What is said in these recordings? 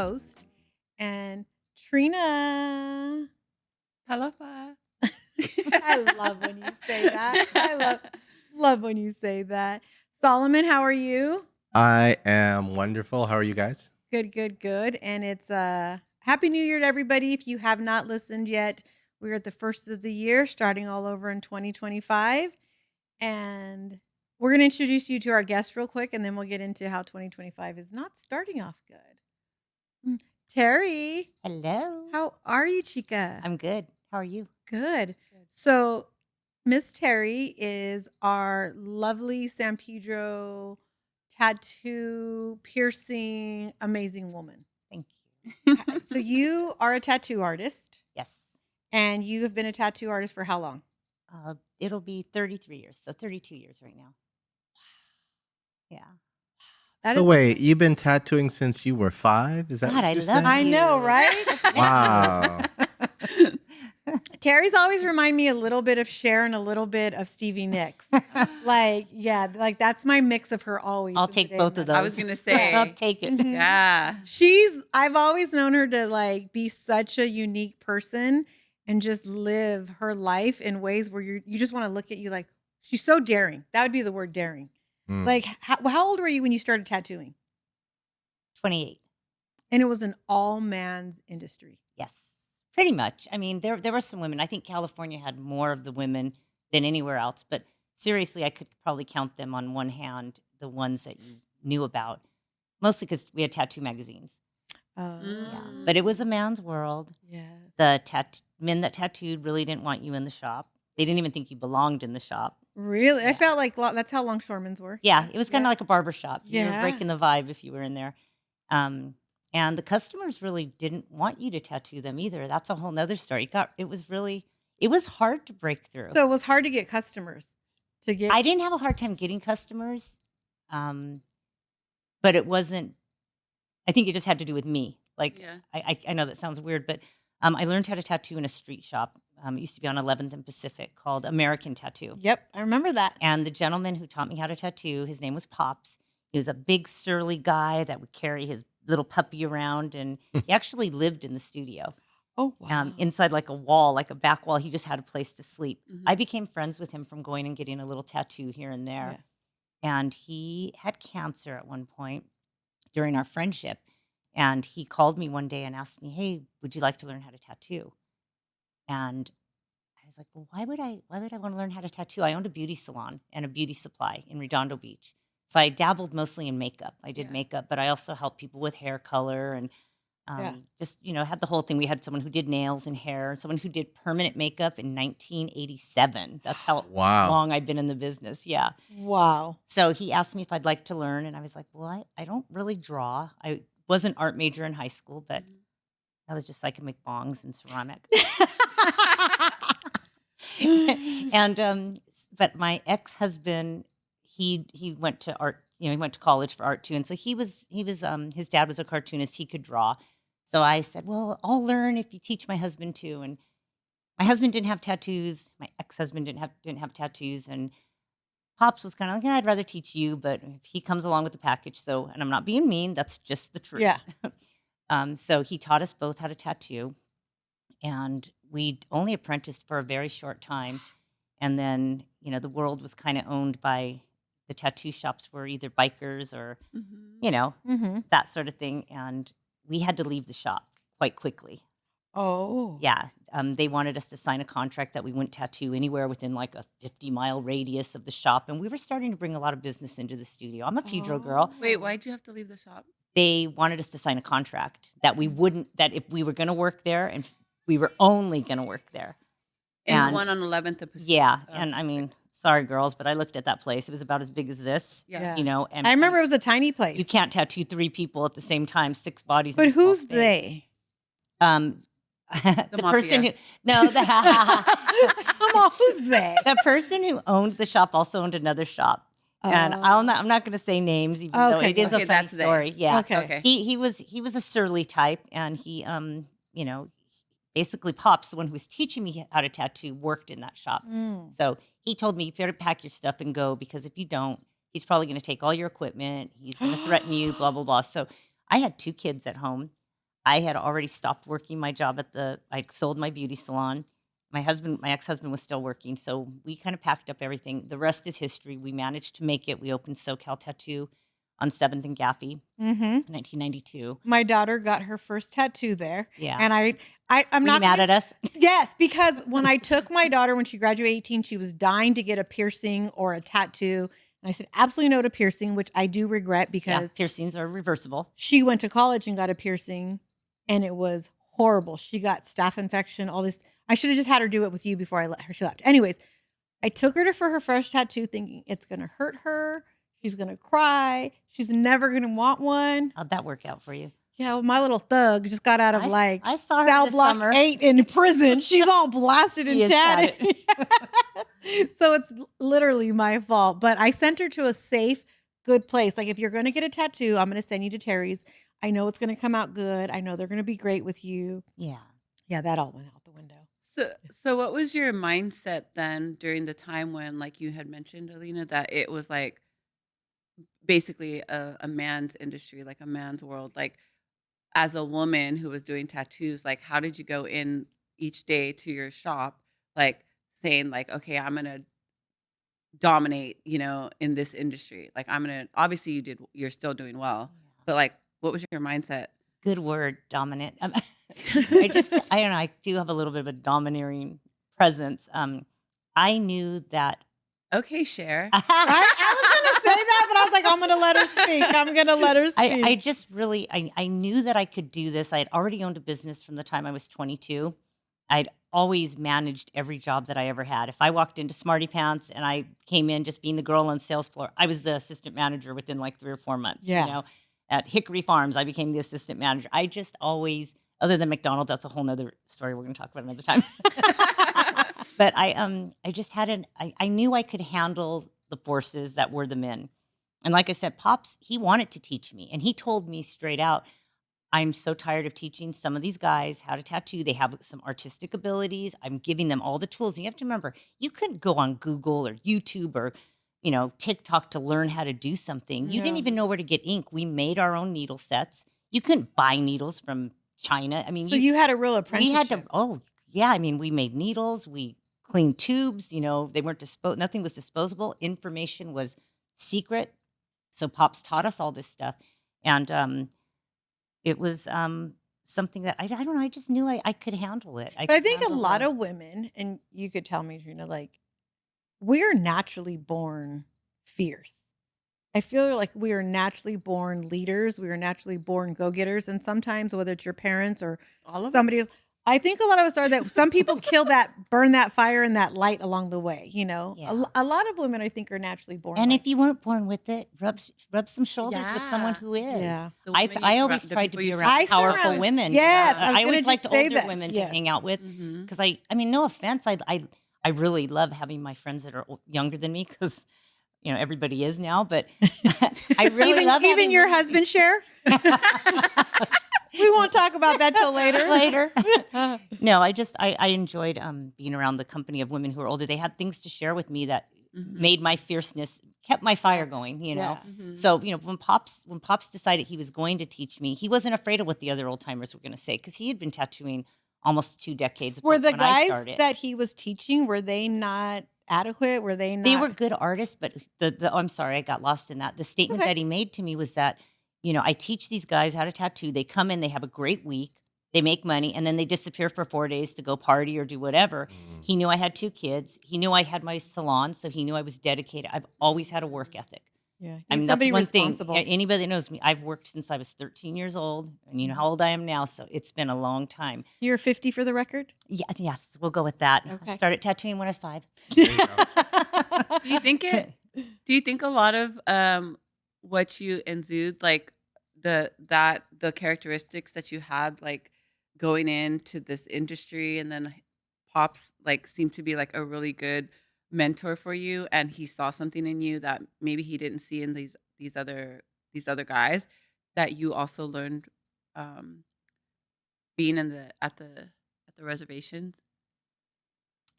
host, and Trina. Talofa. I love when you say that. I love when you say that. Solomon, how are you? I am wonderful. How are you guys? Good. And it's Happy New Year to everybody. If you have not listened yet, we're at the first of the year, starting all over in 2025. And we're going to introduce you to our guest real quick, and then we'll get into how 2025 is not starting off good. Terri. Hello. How are you, chica? I'm good. How are you? Good. So Miss Terri is our lovely San Pedro tattoo piercing amazing woman. Thank you. So you are a tattoo artist. Yes. And you have been a tattoo artist for how long? It'll be 33 years, so 32 years right now. Yeah. Wait, you've been tattooing since you were 5? Is that God, what I you're love saying? I know, right? Wow. Terry's always remind me a little bit of Cher and a little bit of Stevie Nicks. Like that's my mix of her always. I'll take both of those. I was going to say. I'll take it. Mhm. Yeah. I've always known her to like be such a unique person and just live her life in ways where you just want to look at you like she's so daring. That would be the word daring. Like how old were you when you started tattooing? 28. And it was an all man's industry. Yes. Pretty much. I mean, there were some women. I think California had more of the women than anywhere else. But seriously, I could probably count them on one hand, the ones that you knew about. Mostly because we had tattoo magazines. Oh. Yeah. But it was a man's world. Yeah. The men that tattooed really didn't want you in the shop. They didn't even think you belonged in the shop. Really? Yeah. I felt like that's how longshoremen's were. Yeah, it was kind of like a barber shop. You were Yeah. breaking the vibe if you were in there. And the customers really didn't want you to tattoo them either. That's a whole nother story. It was hard to break through. So it was hard to get customers. I didn't have a hard time getting customers, but it wasn't. I think it just had to do with me. Like, yeah. I know that sounds weird, but I learned how to tattoo in a street shop. It used to be on 11th and Pacific called American Tattoo. Yep, I remember that. And the gentleman who taught me how to tattoo, his name was Pops. He was a big, surly guy that would carry his little puppy around, and he actually lived in the studio. Oh, wow. Inside like a wall, like a back wall. He just had a place to sleep. Mm-hmm. I became friends with him from going and getting a little tattoo here and there. Yeah. And he had cancer at one point during our friendship. And he called me one day and asked me, hey, would you like to learn how to tattoo? And I was like, well, why would I want to learn how to tattoo? I owned a beauty salon and a beauty supply in Redondo Beach. So I dabbled mostly in makeup. I did makeup, but I also helped people with hair color and just, had the whole thing. We had someone who did nails and hair, someone who did permanent makeup in 1987. That's how long I've been in the business. Yeah. Wow. So he asked me if I'd like to learn. And I was like, well, I don't really draw. I was an art major in high school, but that was just so I could make bongs and ceramic. And but my ex-husband, he went to art, he went to college for art too, and so he was his dad was a cartoonist. He could draw, so I said, well, I'll learn if you teach my husband too. And my husband didn't have tattoos. My ex-husband didn't have tattoos, and Pops was kind of like, yeah, I'd rather teach you, but if he comes along with the package, and I'm not being mean, that's just the truth. Yeah. So he taught us both how to tattoo, and we only apprenticed for a very short time. And then, the world was kind of owned by the tattoo shops were either bikers or, that sort of thing. And we had to leave the shop quite quickly. Oh. Yeah. They wanted us to sign a contract that we wouldn't tattoo anywhere within like a 50-mile radius of the shop. And we were starting to bring a lot of business into the studio. I'm a Pedro girl. Wait, why'd you have to leave the shop? They wanted us to sign a contract that that if we were going to work there and we were only going to work there. And the one on 11th and Pacific. Yeah. And I mean, sorry, girls, but I looked at that place. It was about as big as this. Yeah. And I remember it was a tiny place. You can't tattoo 3 people at the same time, 6 bodies. But who's they? The person who Come on, who's they? the person who owned the shop also owned another shop. And I'm not going to say names, even though it is a funny story. Yeah. Okay. He was a surly type, and he basically Pops, the one who was teaching me how to tattoo, worked in that shop. So he told me, you better pack your stuff and go, because if you don't, he's probably going to take all your equipment. He's going to threaten you, blah, blah, blah. So I had 2 kids at home. I had already stopped working my job I sold my beauty salon. My ex-husband was still working. So we kind of packed up everything. The rest is history. We managed to make it. We opened SoCal Tattoo on 7th and Gaffey, Mm-hmm. 1992. My daughter got her first tattoo there. Yeah. And I'm Were not you mad at us? Yes, because when I took my daughter when she graduated 18, she was dying to get a piercing or a tattoo. And I said, absolutely no to piercing, which I do regret because piercings are reversible. she went to college and got a piercing and it was horrible. She got staph infection, all this. I should have just had her do it with you before she left. Anyways, I took her for her first tattoo thinking it's going to hurt her. She's going to cry. She's never going to want one. How'd that work out for you? Yeah, well, my little thug just got out of I saw her Cell this Block summer. 8 in prison. She's all blasted She and is tatted. So it's literally my fault. But I sent her to a safe, good place. Like if you're going to get a tattoo, I'm going to send you to Terri's. I know it's going to come out good. I know they're going to be great with you. Yeah. Yeah, that all went out the window. So what was your mindset then during the time when, like you had mentioned, Alina, that it was like basically a man's industry, like a man's world? Like as a woman who was doing tattoos, like how did you go in each day to your shop, like saying like, okay, I'm going to dominate, in this industry. Like obviously you're still doing well, but like, what was your mindset? Good word, dominant. I don't know. I do have a little bit of a domineering presence. I knew that. Okay, share. I was going to say that, but I was like, I'm going to let her speak. I'm going to let her speak. I just really, I knew that I could do this. I had already owned a business from the time I was 22. I'd always managed every job that I ever had. If I walked into Smarty Pants and I came in just being the girl on the sales floor, I was the assistant manager within like 3 or 4 months. Yeah. At Hickory Farms, I became the assistant manager. I just always, other than McDonald's, that's a whole nother story we're going to talk about another time. But I just had I knew I could handle the forces that were the men. And like I said, Pops, he wanted to teach me. And he told me straight out, I'm so tired of teaching some of these guys how to tattoo. They have some artistic abilities. I'm giving them all the tools. And you have to remember, you couldn't go on Google or YouTube or TikTok to learn how to do something. You didn't even know where to get ink. We made our own needle sets. You couldn't buy needles from China. I mean, so you had a real apprenticeship. We made needles. We cleaned tubes. They weren't nothing was disposable. Information was secret. So Pops taught us all this stuff. And it was something that I don't know. I just knew I could handle it. I think a lot of women, and you could tell me, Trina, like we're naturally born fierce. I feel like we are naturally born leaders. We are naturally born go-getters. And sometimes, whether it's your parents or All of somebody us? else, I think a lot of us are that. Some people burn that fire and that light along the way. Yeah. A lot of women, I think, are naturally born. And like, if you weren't born with it, rub some shoulders with someone who is. Yeah. I always tried to be around powerful women. Yes, I always just liked say older that. women Yes. to hang out with because I mean, no offense, I really love having my friends that are younger than me because everybody is now, but I really love even having your women- husband share. We won't talk about that till later. No, I enjoyed being around the company of women who are older. They had things to share with me that made my fierceness, kept my fire going, So, when Pops decided he was going to teach me, he wasn't afraid of what the other old timers were going to say because he had been tattooing almost 2 decades. Were the when I guys started. that he was teaching, were they not adequate? Were they not? They were good artists, but I'm sorry, I got lost in that. The statement that he made to me was that, I teach these guys how to tattoo. They come in, they have a great week, they make money, and then they disappear for 4 days to go party or do whatever. He knew I had 2 kids. He knew I had my salon, so he knew I was dedicated. I've always had a work ethic. Yeah, I mean, somebody that's one responsible. thing. Anybody that knows me, I've worked since I was 13 years old, and you know how old I am now, so it's been a long time. You're 50 for the record? Yes, we'll go with that. Okay. I started tattooing when I was 5. Do you think a lot of what you exude, like the characteristics that you had, like going into this industry, and then Pops like seemed to be like a really good mentor for you, and he saw something in you that maybe he didn't see in these other guys, that you also learned being at the reservations?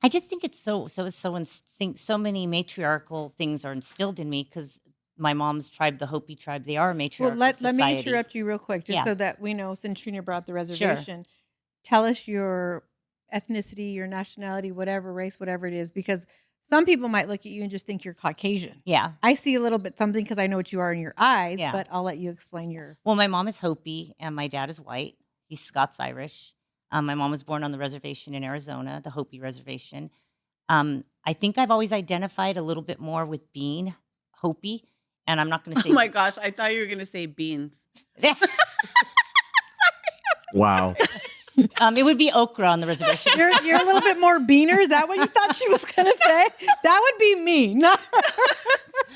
I just think it's so many matriarchal things are instilled in me because my mom's tribe, the Hopi tribe, they are a Well, matriarchal let society. me interrupt you real quick, just Yeah. so that we know, since Trina brought up the Sure. reservation. Tell us your ethnicity, your nationality, whatever race, whatever it is, because some people might look at you and just think you're Caucasian. Yeah. I see a little bit something because I know what you are in your eyes, Yeah. but I'll let you explain your. Well, my mom is Hopi and my dad is white. He's Scots-Irish. My mom was born on the reservation in Arizona, the Hopi reservation. I think I've always identified a little bit more with being Hopi, and I'm not going to say. Oh my gosh, I thought you were gonna say beans. Wow. It would be okra on the reservation. You're a little bit more beaner. Is that what you thought she was going to say? That would be me. No.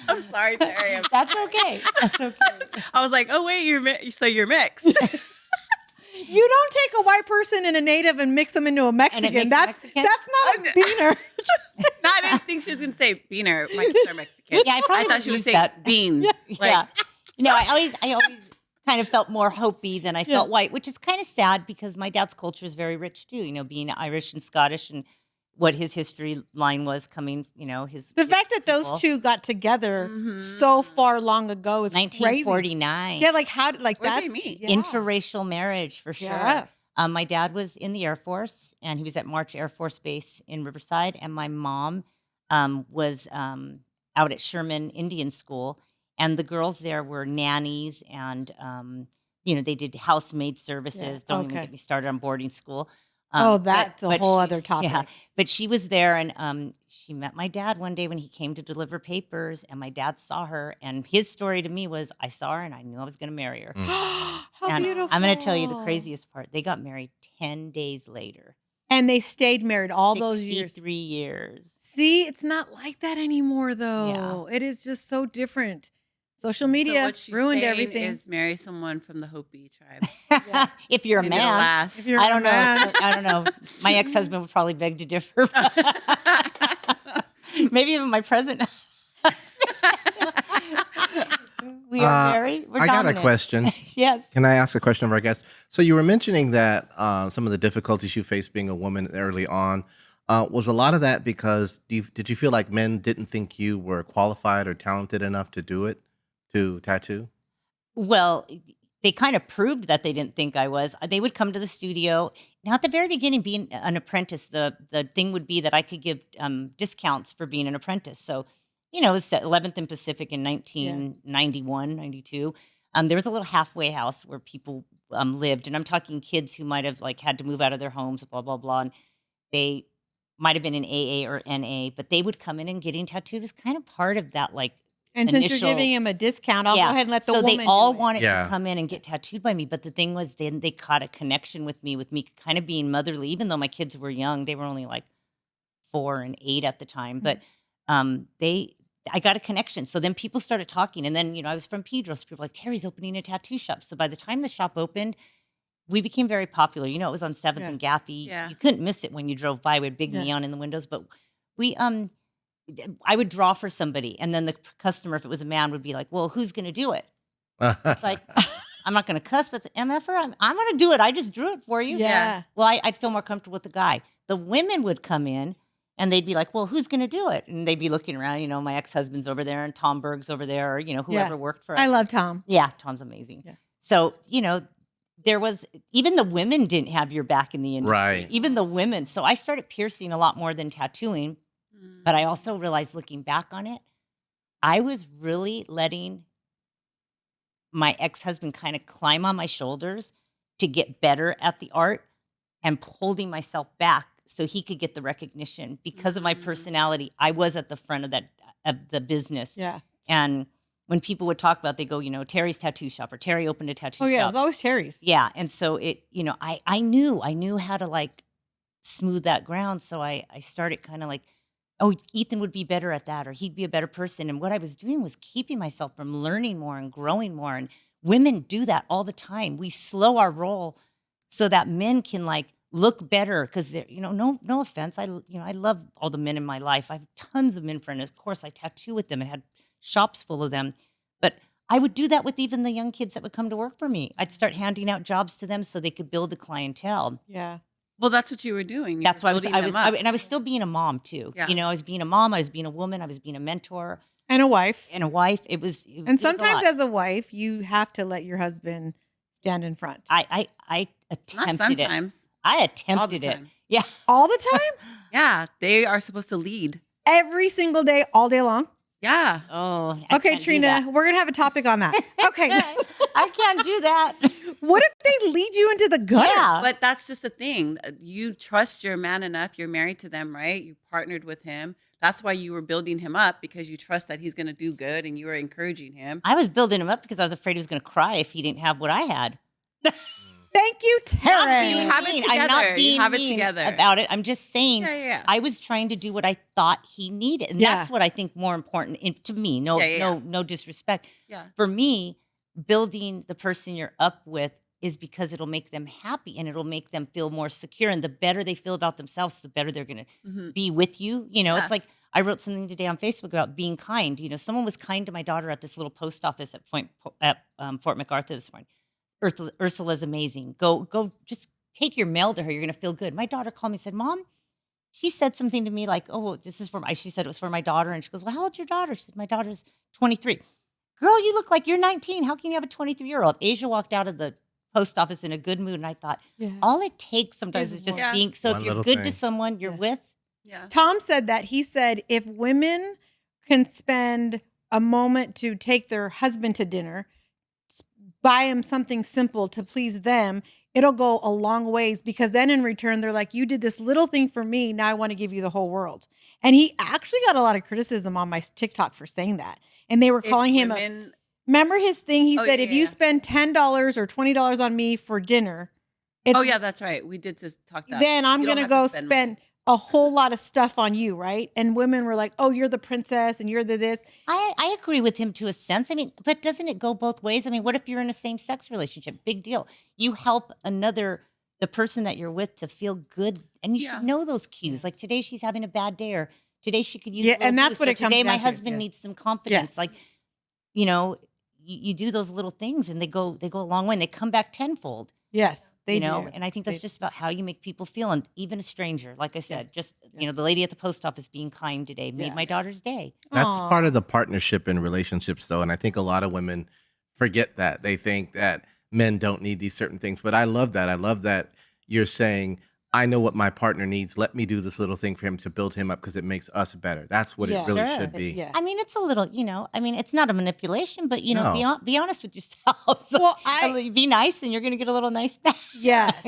I'm sorry, Terri. That's okay. That's okay. I was like, oh wait, so you're mixed. You don't take a white person and a native and mix them into a Mexican. makes That's Mexican? not a beaner. No, I didn't think she was gonna say beaner. My kids are Mexican. Yeah, I probably thought she would was use saying that. bean. Yeah. I always kind of felt more Hopi than I felt white, which is kind of sad because my dad's culture is very rich too, being Irish and Scottish and what his history line was coming, his The fact that people. those two got together so far long ago is 1949. crazy. Yeah, like how, like Where'd they that's meet? yeah. Interracial marriage for sure. Yeah. My dad was in the Air Force and he was at March Air Force Base in Riverside, and my mom was out at Sherman Indian School, and the girls there were nannies and they did housemaid services. Yeah. Don't even Okay. get me started on boarding school. That's a whole she- other topic. Yeah, but she was there, and she met my dad one day when he came to deliver papers, and my dad saw her, and his story to me was, I saw her and I knew I was going to marry her. How And beautiful. I'm going to tell you the craziest part. They got married 10 days later. And they stayed married all those years. 63 years. See, it's not like that anymore though. It is just so different. Social So media what she's ruined saying everything. Is marry someone from the Hopi tribe. If you're a Maybe it'll man. last. If you're I a don't know. man. I don't know. My ex-husband would probably beg to differ. Maybe even my present. We are married. We're I got a dominant. question. Yes. Can I ask a question of our guest? So you were mentioning that some of the difficulties you faced being a woman early on. Was a lot of that because did you feel like men didn't think you were qualified or talented enough to do it, to tattoo? Well, they kind of proved that they didn't think I was. They would come to the studio. Now, at the very beginning, being an apprentice, the thing would be that I could give discounts for being an apprentice. So, it was 11th and Pacific in 1991, 92. There was a little halfway house where people lived. And I'm talking kids who might have had to move out of their homes, blah, blah, blah. And they might have been in AA or NA, but they would come in and getting tattooed was kind of part of that And since initial- you're giving him a discount, I'll go ahead and let the so woman they all do it. wanted Yeah. to come in and get tattooed by me. But the thing was, then they caught a connection with me kind of being motherly, even though my kids were young. They were only 4 and 8 at the time. But I got a connection. So then people started talking. And then, I was from Pedros. People were like, Terry's opening a tattoo shop. So by the time the shop opened, we became very popular. It was on 7th and Gaffey. Yeah. You couldn't miss it when you drove by. We had big neon in the windows. But I would draw for somebody. And then the customer, if it was a man, would be like, well, who's going to do it? It's like, I'm not going to cuss, but MFer, I'm going to do it. I just drew it for you. Yeah. Well, I'd feel more comfortable with the guy. The women would come in and they'd be like, well, who's going to do it? And they'd be looking around, my ex-husband's over there and Tom Berg's over there, or, whoever worked for us. I love Tom. Yeah, Tom's amazing. Yeah. So, there was, even the women didn't have your back in the industry. Right. Even the women. So I started piercing a lot more than tattooing. But I also realized, looking back on it, I was really letting my ex-husband kind of climb on my shoulders to get better at the art and holding myself back so he could get the recognition. Because of my personality, I was at the front of the business. Yeah. And when people would talk about, they go, Terry's tattoo shop, or Terry opened a tattoo Oh yeah, it shop. was always Terry's. Yeah. And so it, I knew how to smooth that ground. So I started kind of oh, Ethan would be better at that, or he'd be a better person. And what I was doing was keeping myself from learning more and growing more. And women do that all the time. We slow our roll so that men can look better, because they're, no offense. I love all the men in my life. I have tons of men friends. Of course, I tattoo with them and had shops full of them. But I would do that with even the young kids that would come to work for me. I'd start handing out jobs to them so they could build the clientele. Yeah. Well, that's what you were doing. That's why building them up. and I was still being a mom too. Yeah. I was being a mom, I was being a woman, I was being a mentor. And a wife. and a wife. It was And it was a sometimes lot. as a wife, you have to let your husband stand in front. I Not attempted it. sometimes. I All the attempted it. time. Yeah. All the time? Yeah, they are supposed to lead. Every single day, all day long? Yeah. Oh, I Okay, can't do Trina, that. we're going to have a topic on that. Okay. I can't do that. What if they lead you into the gutter? Yeah. But that's just the thing. You trust your man enough. You're married to them, right? You partnered with him. That's why you were building him up, because you trust that he's going to do good and you were encouraging him. I was building him up because I was afraid he was going to cry if he didn't have what I had. Thank you, Not Terri. being You have it mean. I'm together. not You being have it mean together. about it. I'm just saying Yeah. I was trying to do what I thought he needed. And Yeah. that's what I think more important to me. No, Yeah. no disrespect. Yeah. For me, building the person you're up with is because it'll make them happy and it'll make them feel more secure. And the better they feel about themselves, the better they're going to Mhm. be with you. You know, Yeah. it's like I wrote something today on Facebook about being kind. You know, someone was kind to my daughter at this little post office at Fort MacArthur this morning. Ursula's amazing. Go, just take your mail to her. You're going to feel good. My daughter called me and said, Mom, she said something to me like, oh, this is for my, she said it was for my daughter. And she goes, well, how old's your daughter? She said, my daughter's 23. Girl, you look like you're 19. How can you have a 23-year-old? Asia walked out of the post office in a good mood. And I thought, Yeah. all it takes sometimes Is is just one. being, so One if you're little good to thing. someone you're Yeah. with, Yeah. Tom said that. He said if women can spend a moment to take their husband to dinner, buy him something simple to please them, it'll go a long ways, because then in return, they're like, you did this little thing for me. Now I want to give you the whole world. And he actually got a lot of criticism on my TikTok for saying that. And they were calling him women, remember his thing? He Oh, said, yeah, if yeah, you yeah. spend $10 or $20 on me for dinner, it's, oh yeah, that's right. We did just talk that. then I'm You don't going to have go spend spend money. a whole lot of stuff on you, right? And women were like, oh, you're the princess and you're the this. I agree with him to a sense. I mean, but doesn't it go both ways? I mean, what if you're in a same-sex relationship? Big deal. You help the person that you're with to feel good. And you Yeah. should know those cues. Like today she's having a bad day, or today she could use Yeah, a little and that's boost, what or it comes today my down to. husband Yeah. needs some confidence. Like, you know, you do those little things and they go a long way and they come back tenfold. Yes, they You know, do. and I think that's They- just about how you make people feel. And even a stranger, like I said, just, Yeah. you know, the lady at the post office being kind today made Yeah. my daughter's day. That's Aw. part of the partnership in relationships, though. And I think a lot of women forget that. They think that men don't need these certain things. But I love that. I love that you're saying, I know what my partner needs. Let me do this little thing for him to build him up because it makes us better. That's what Yeah. it really Sure. should be. Yeah. I mean, it's a little, you know, I mean, it's not a manipulation, but, you know, No. be honest with yourself. Well, Be nice and you're going to get a little nice back. Yes.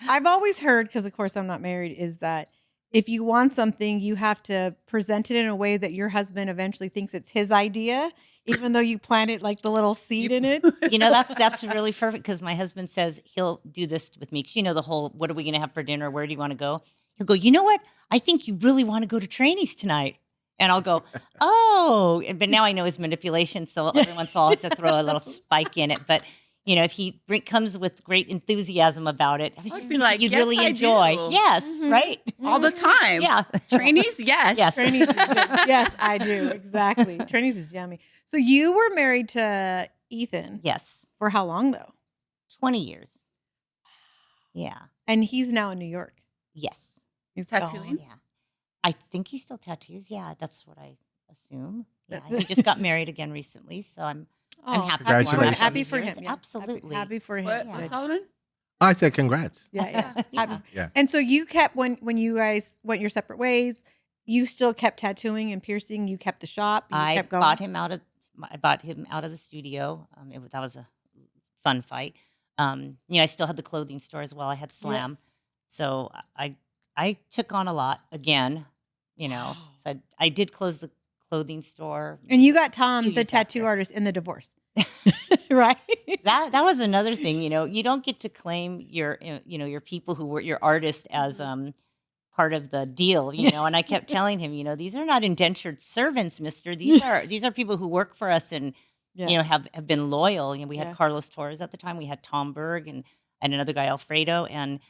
I've always heard, because of course I'm not married, is that if you want something, you have to present it in a way that your husband eventually thinks it's his idea, even though you planted like the little seed in it. You know, that's really perfect, because my husband says he'll do this with me. 'Cause you know, the whole, what are we going to have for dinner? Where do you want to go? He'll go, you know what? I think you really want to go to Trainees tonight. And I'll go, oh, but now I know his manipulation. So every once in a while I'll have to throw a little spike in it. But, you know, if he comes with great enthusiasm about it, I was I'd just be thinking like, you'd "Yes, really I enjoy. do." Yes, Mhm. right? all the time. Yeah. Trainees, yes. Yes. Trainees is yummy. Yes, I do. Exactly. Trainees is yummy. So you were married to Ethan Yes. for how long though? 20 years. Yeah. And he's now in New York. Yes. He's Tattooing? gone. Yeah. I think he still tattoos. Yeah, that's what I assume. Yeah. That's- He just got married again recently, so I'm Oh, happy. Congratulations. for him. Happy These for years. him. Yeah. Absolutely. Happy for him. What, Yeah. Good. Solomon? I said congrats. Yeah, yeah. Yeah. Happy- Yeah. And so you kept when you guys went your separate ways, you still kept tattooing and piercing. You kept the shop. You I kept going. bought him out of the studio. That was a fun fight. You know, I still had the clothing store as well. I had Slam, Yes. so I took on a lot again. You know, Wow. so I did close the clothing store. And you got Tom, Few the years tattoo after. artist, in the divorce, right? That was another thing. You know, you don't get to claim your your people who were your artist as part of the deal. You know, and I kept telling him, you know, these are not indentured servants, Mister. These are people who work for us and Yeah. you know have been loyal. You know, we had Yeah. Carlos Torres at the time. We had Tom Berg and another guy Alfredo, and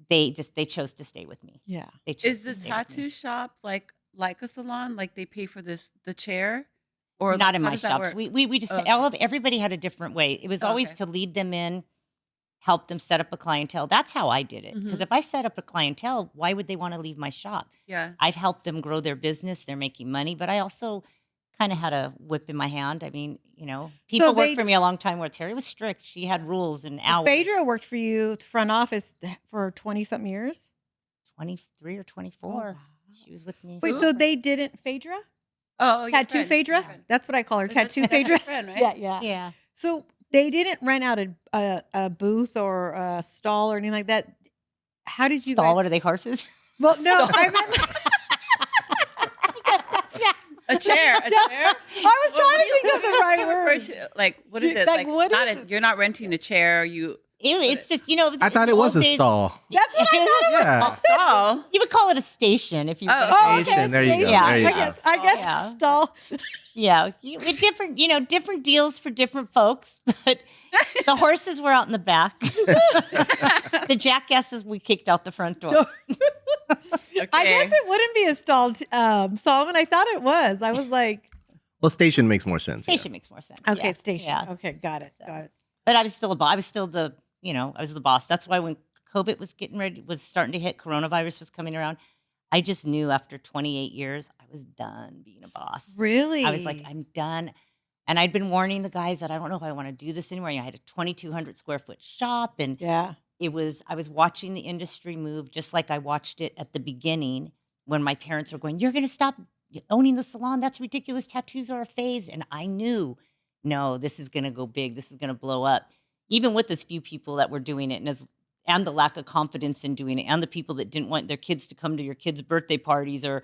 they chose to stay with me. Yeah. They chose Is to the stay with me. tattoo shop like a salon? Like they pay for the chair? Or Not like, in how my does that shops. work? We just Okay. everybody had a different way. It was always Okay. to lead them in, help them set up a clientele. That's how I did it. Because Mhm. if I set up a clientele, why would they want to leave my shop? Yeah. I've helped them grow their business. They're making money, but I also kind of had a whip in my hand. I mean, people worked for me a long time where Terry was strict. She had rules and hours. Phaedra worked for you front office for 20-something years? 23 or 24. Oh, wow. She was with me. Wait, so they didn't Phaedra? Oh, Tattoo Phaedra? That's what I call her. Tattoo Phaedra. Friend, right? Yeah. So they didn't rent out a booth or a stall or anything like that. How did you Stall? guys? Are they horses? Well, no, I meant A chair. I was trying to think of the right word. Like, what is it? Like, what not is a, it? you're not renting a chair. It's just, I thought it was a stall. That's what I thought. Yeah. A stall. You would call it a station if you. Oh, okay, Station. There you go. Yeah. There you I go. guess Yeah. stall. Yeah, with different deals for different folks. But the horses were out in the back. The jackasses we kicked out the front door. Okay. I guess it wouldn't be a stall, Solomon. I thought it was. I was like, Well, station makes more sense. Station makes more sense. okay, Yeah. station. Yeah. Okay, got it. So- Got it. But I was still I was still the boss. That's why when COVID was starting to hit, coronavirus was coming around, I just knew after 28 years, I was done being a boss. Really? I was like, I'm done. And I'd been warning the guys that I don't know if I want to do this anymore. I had a 2,200 square foot shop, and yeah. I was watching the industry move just like I watched it at the beginning when my parents were going, "You're going to stop owning the salon. That's ridiculous. Tattoos are a phase." And I knew, no, this is going to go big. This is going to blow up. Even with as few people that were doing it, and the lack of confidence in doing it, and the people that didn't want their kids to come to your kids' birthday parties, or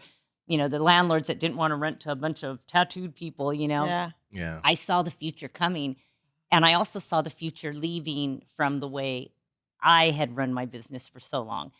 the landlords that didn't want to rent to a bunch of tattooed people. Yeah. Yeah. I saw the future coming, and I also saw the future leaving from the way I had run my business for so long.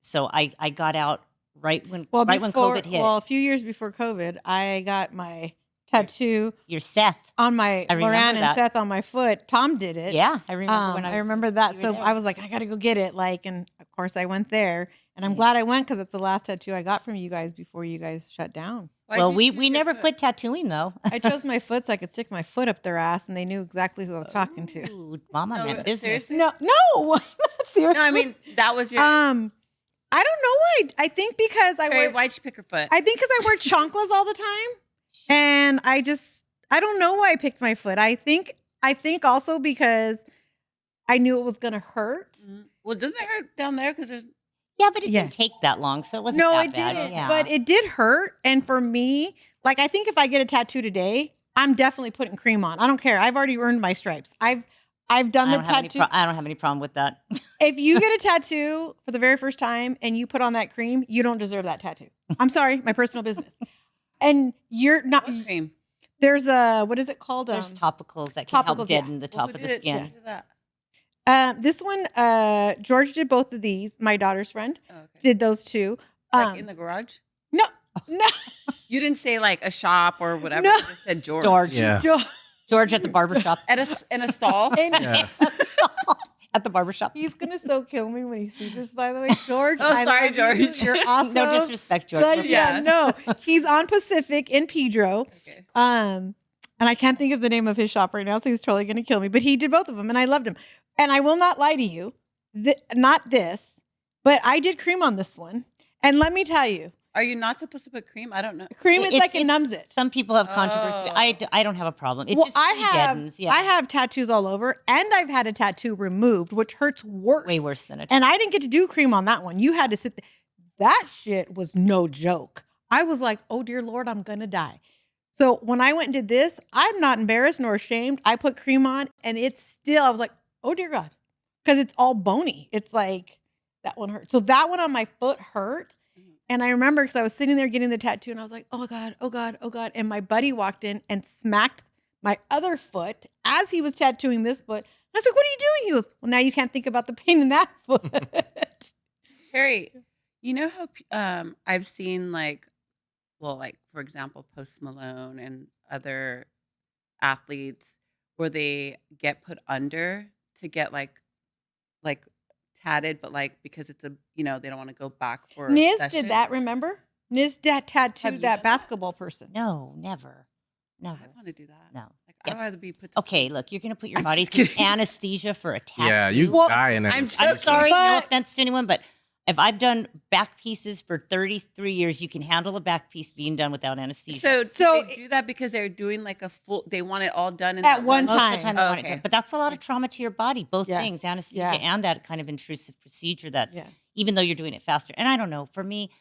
So I got out right when COVID hit. Well, a few years before COVID, I got my tattoo You're Seth. on my I remember Loran and that. Seth on my foot. Tom did it. Yeah, I remember when I remember that. you were So there. I was like, I got to go get it. And of course I went there, and I'm glad I went because it's the last tattoo I got from you guys before you guys shut down. Well, we never quit tattooing though. I chose my foot so I could stick my foot up their ass, and they knew exactly who I was talking to. Ooh, Mama No, meant business. seriously? No, seriously. No, I mean that was your. I don't know why. I think because Terry, why'd you pick her foot? I think because I wear chanclas all the time, and I don't know why I picked my foot. I think also because I knew it was gonna hurt. Mhm. Well, doesn't it hurt down there? Because there's. Yeah, but it Yeah. didn't take that long, so it wasn't No, that it bad. didn't. Yeah. But it did hurt. And for me, I think if I get a tattoo today, I'm definitely putting cream on. I don't care. I've already earned my stripes. I've done I the don't, have any tattoo. I don't have any problem with that. If you get a tattoo for the very first time and you put on that cream, you don't deserve that tattoo. I'm sorry, my personal business. And you're not. What cream? There's a, what is it called? There's topicals that can help topicals, yeah. deaden the Well, top who of the did- skin. who did that? This one, George did both of these. My daughter's friend Oh, okay. did those two. Like in the garage? No, no, You didn't say like a shop or whatever. No. You just said George. George. Yeah. George at the barbershop. In a stall. And Yeah. At the barbershop. he's gonna so kill me when he sees this. By the way, George. Oh, I sorry, love you. George. You're awesome. No disrespect, George. But We're yeah, Yeah. no, he's on Pacific in Pedro. Okay. And I can't think of the name of his shop right now, so he's totally gonna kill me. But he did both of them, and I loved him. And I will not lie to you, not this, but I did cream on this one. And let me tell you, Are you not supposed to put cream? I don't know. cream it's like it numbs it. Some people have controversy. Oh. I don't have a problem. It Well, just I have deadens. Yeah. I have tattoos all over, and I've had a tattoo removed, which hurts worse. way worse than a And I didn't get to do cream on that one. You had to sit there. That shit was no joke. I was like, oh dear Lord, I'm gonna die. So when I went and did this, I'm not embarrassed nor ashamed. I put cream on, and it's still, I was like, oh dear God. Because it's all bony. It's like, that one hurt. So that one on my foot hurt. And I remember because I was sitting there getting the tattoo, and I was like, oh God, oh God, oh God. And my buddy walked in and smacked my other foot as he was tattooing this foot. I was like, what are you doing? He goes, well, now you can't think about the pain in that foot. Terry, you know how I've seen like for example, Post Malone and other athletes where they get put under to get like tatted, but like because it's they don't want to go back for Niz sessions. did that, remember? Niz Have tattooed you that done that? basketball person. No, never. I Never. want to do that. No. Like Yep. I'd rather be put to Okay, sleep. look, you're going to put your I'm body just through kidding. anesthesia for a tattoo. Yeah, you Well, die in it. I'm just I'm sorry, no But- offense to anyone, but If I've done back pieces for 33 years, you can handle a back piece being done without anesthesia. So, So they do that because they're doing like a full. They want it all done in At that one Most of the time. time they want it Okay. done. But that's a lot of trauma to your body, both Yeah. things, anesthesia Yeah. and that kind of intrusive procedure that's, Yeah. even though you're doing it faster. And I don't know, for me,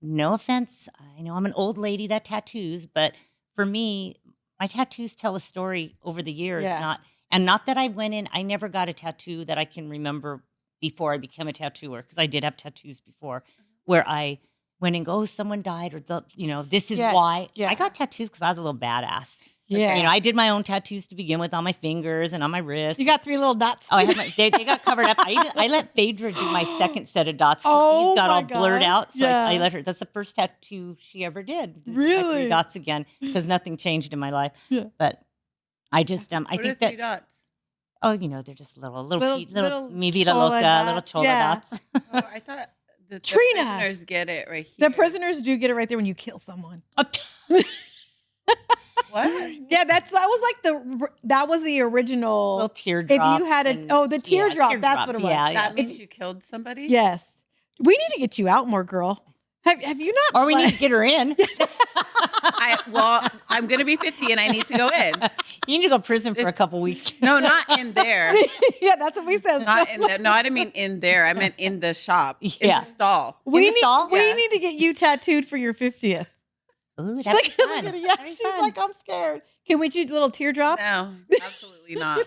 no offense, I know I'm an old lady that tattoos, but for me, my tattoos tell a story over the years. Yeah. Not that I went in, I never got a tattoo that I can remember before I became a tattooer, because I did have tattoos before where I went and go, oh, someone died, or this is Yeah. why. Yeah. I got tattoos because I was a little badass. Yeah. I did my own tattoos to begin with on my fingers and on my wrists. You got 3 little dots. Oh, I had they got covered up. I let Phaedra do my second set of dots. Oh, These got my all blurred God. out. So I Yeah. let her. That's the first tattoo she ever did. My Really? 3 dots again, because nothing changed in my life. Yeah. But I just I What are think 3 that dots? they're just little Little mi vida chola loca, dots. little chola Yeah. dots. Oh, I thought the Trina. prisoners get it right here. The prisoners do get it right there when you kill someone. What? Yeah, that was the original. Little teardrops. If you had the teardrop, that's what it was. Yeah, That yeah. means you killed somebody? Yes. We need to get you out more, girl. Have you not? Or we need to get her in. I'm going to be 50 and I need to go in. You need to go to prison for a couple weeks. No, not in there. Yeah, that's what we said. Not in there. No, I didn't mean in there. I meant in the shop, in Yeah. the stall. In the stall? We Yeah. need to get you tattooed for your 50th. Ooh, She's that'd be like, fun. yeah, That'd be she's fun. like, I'm scared. Can we do a little teardrop? No, absolutely not.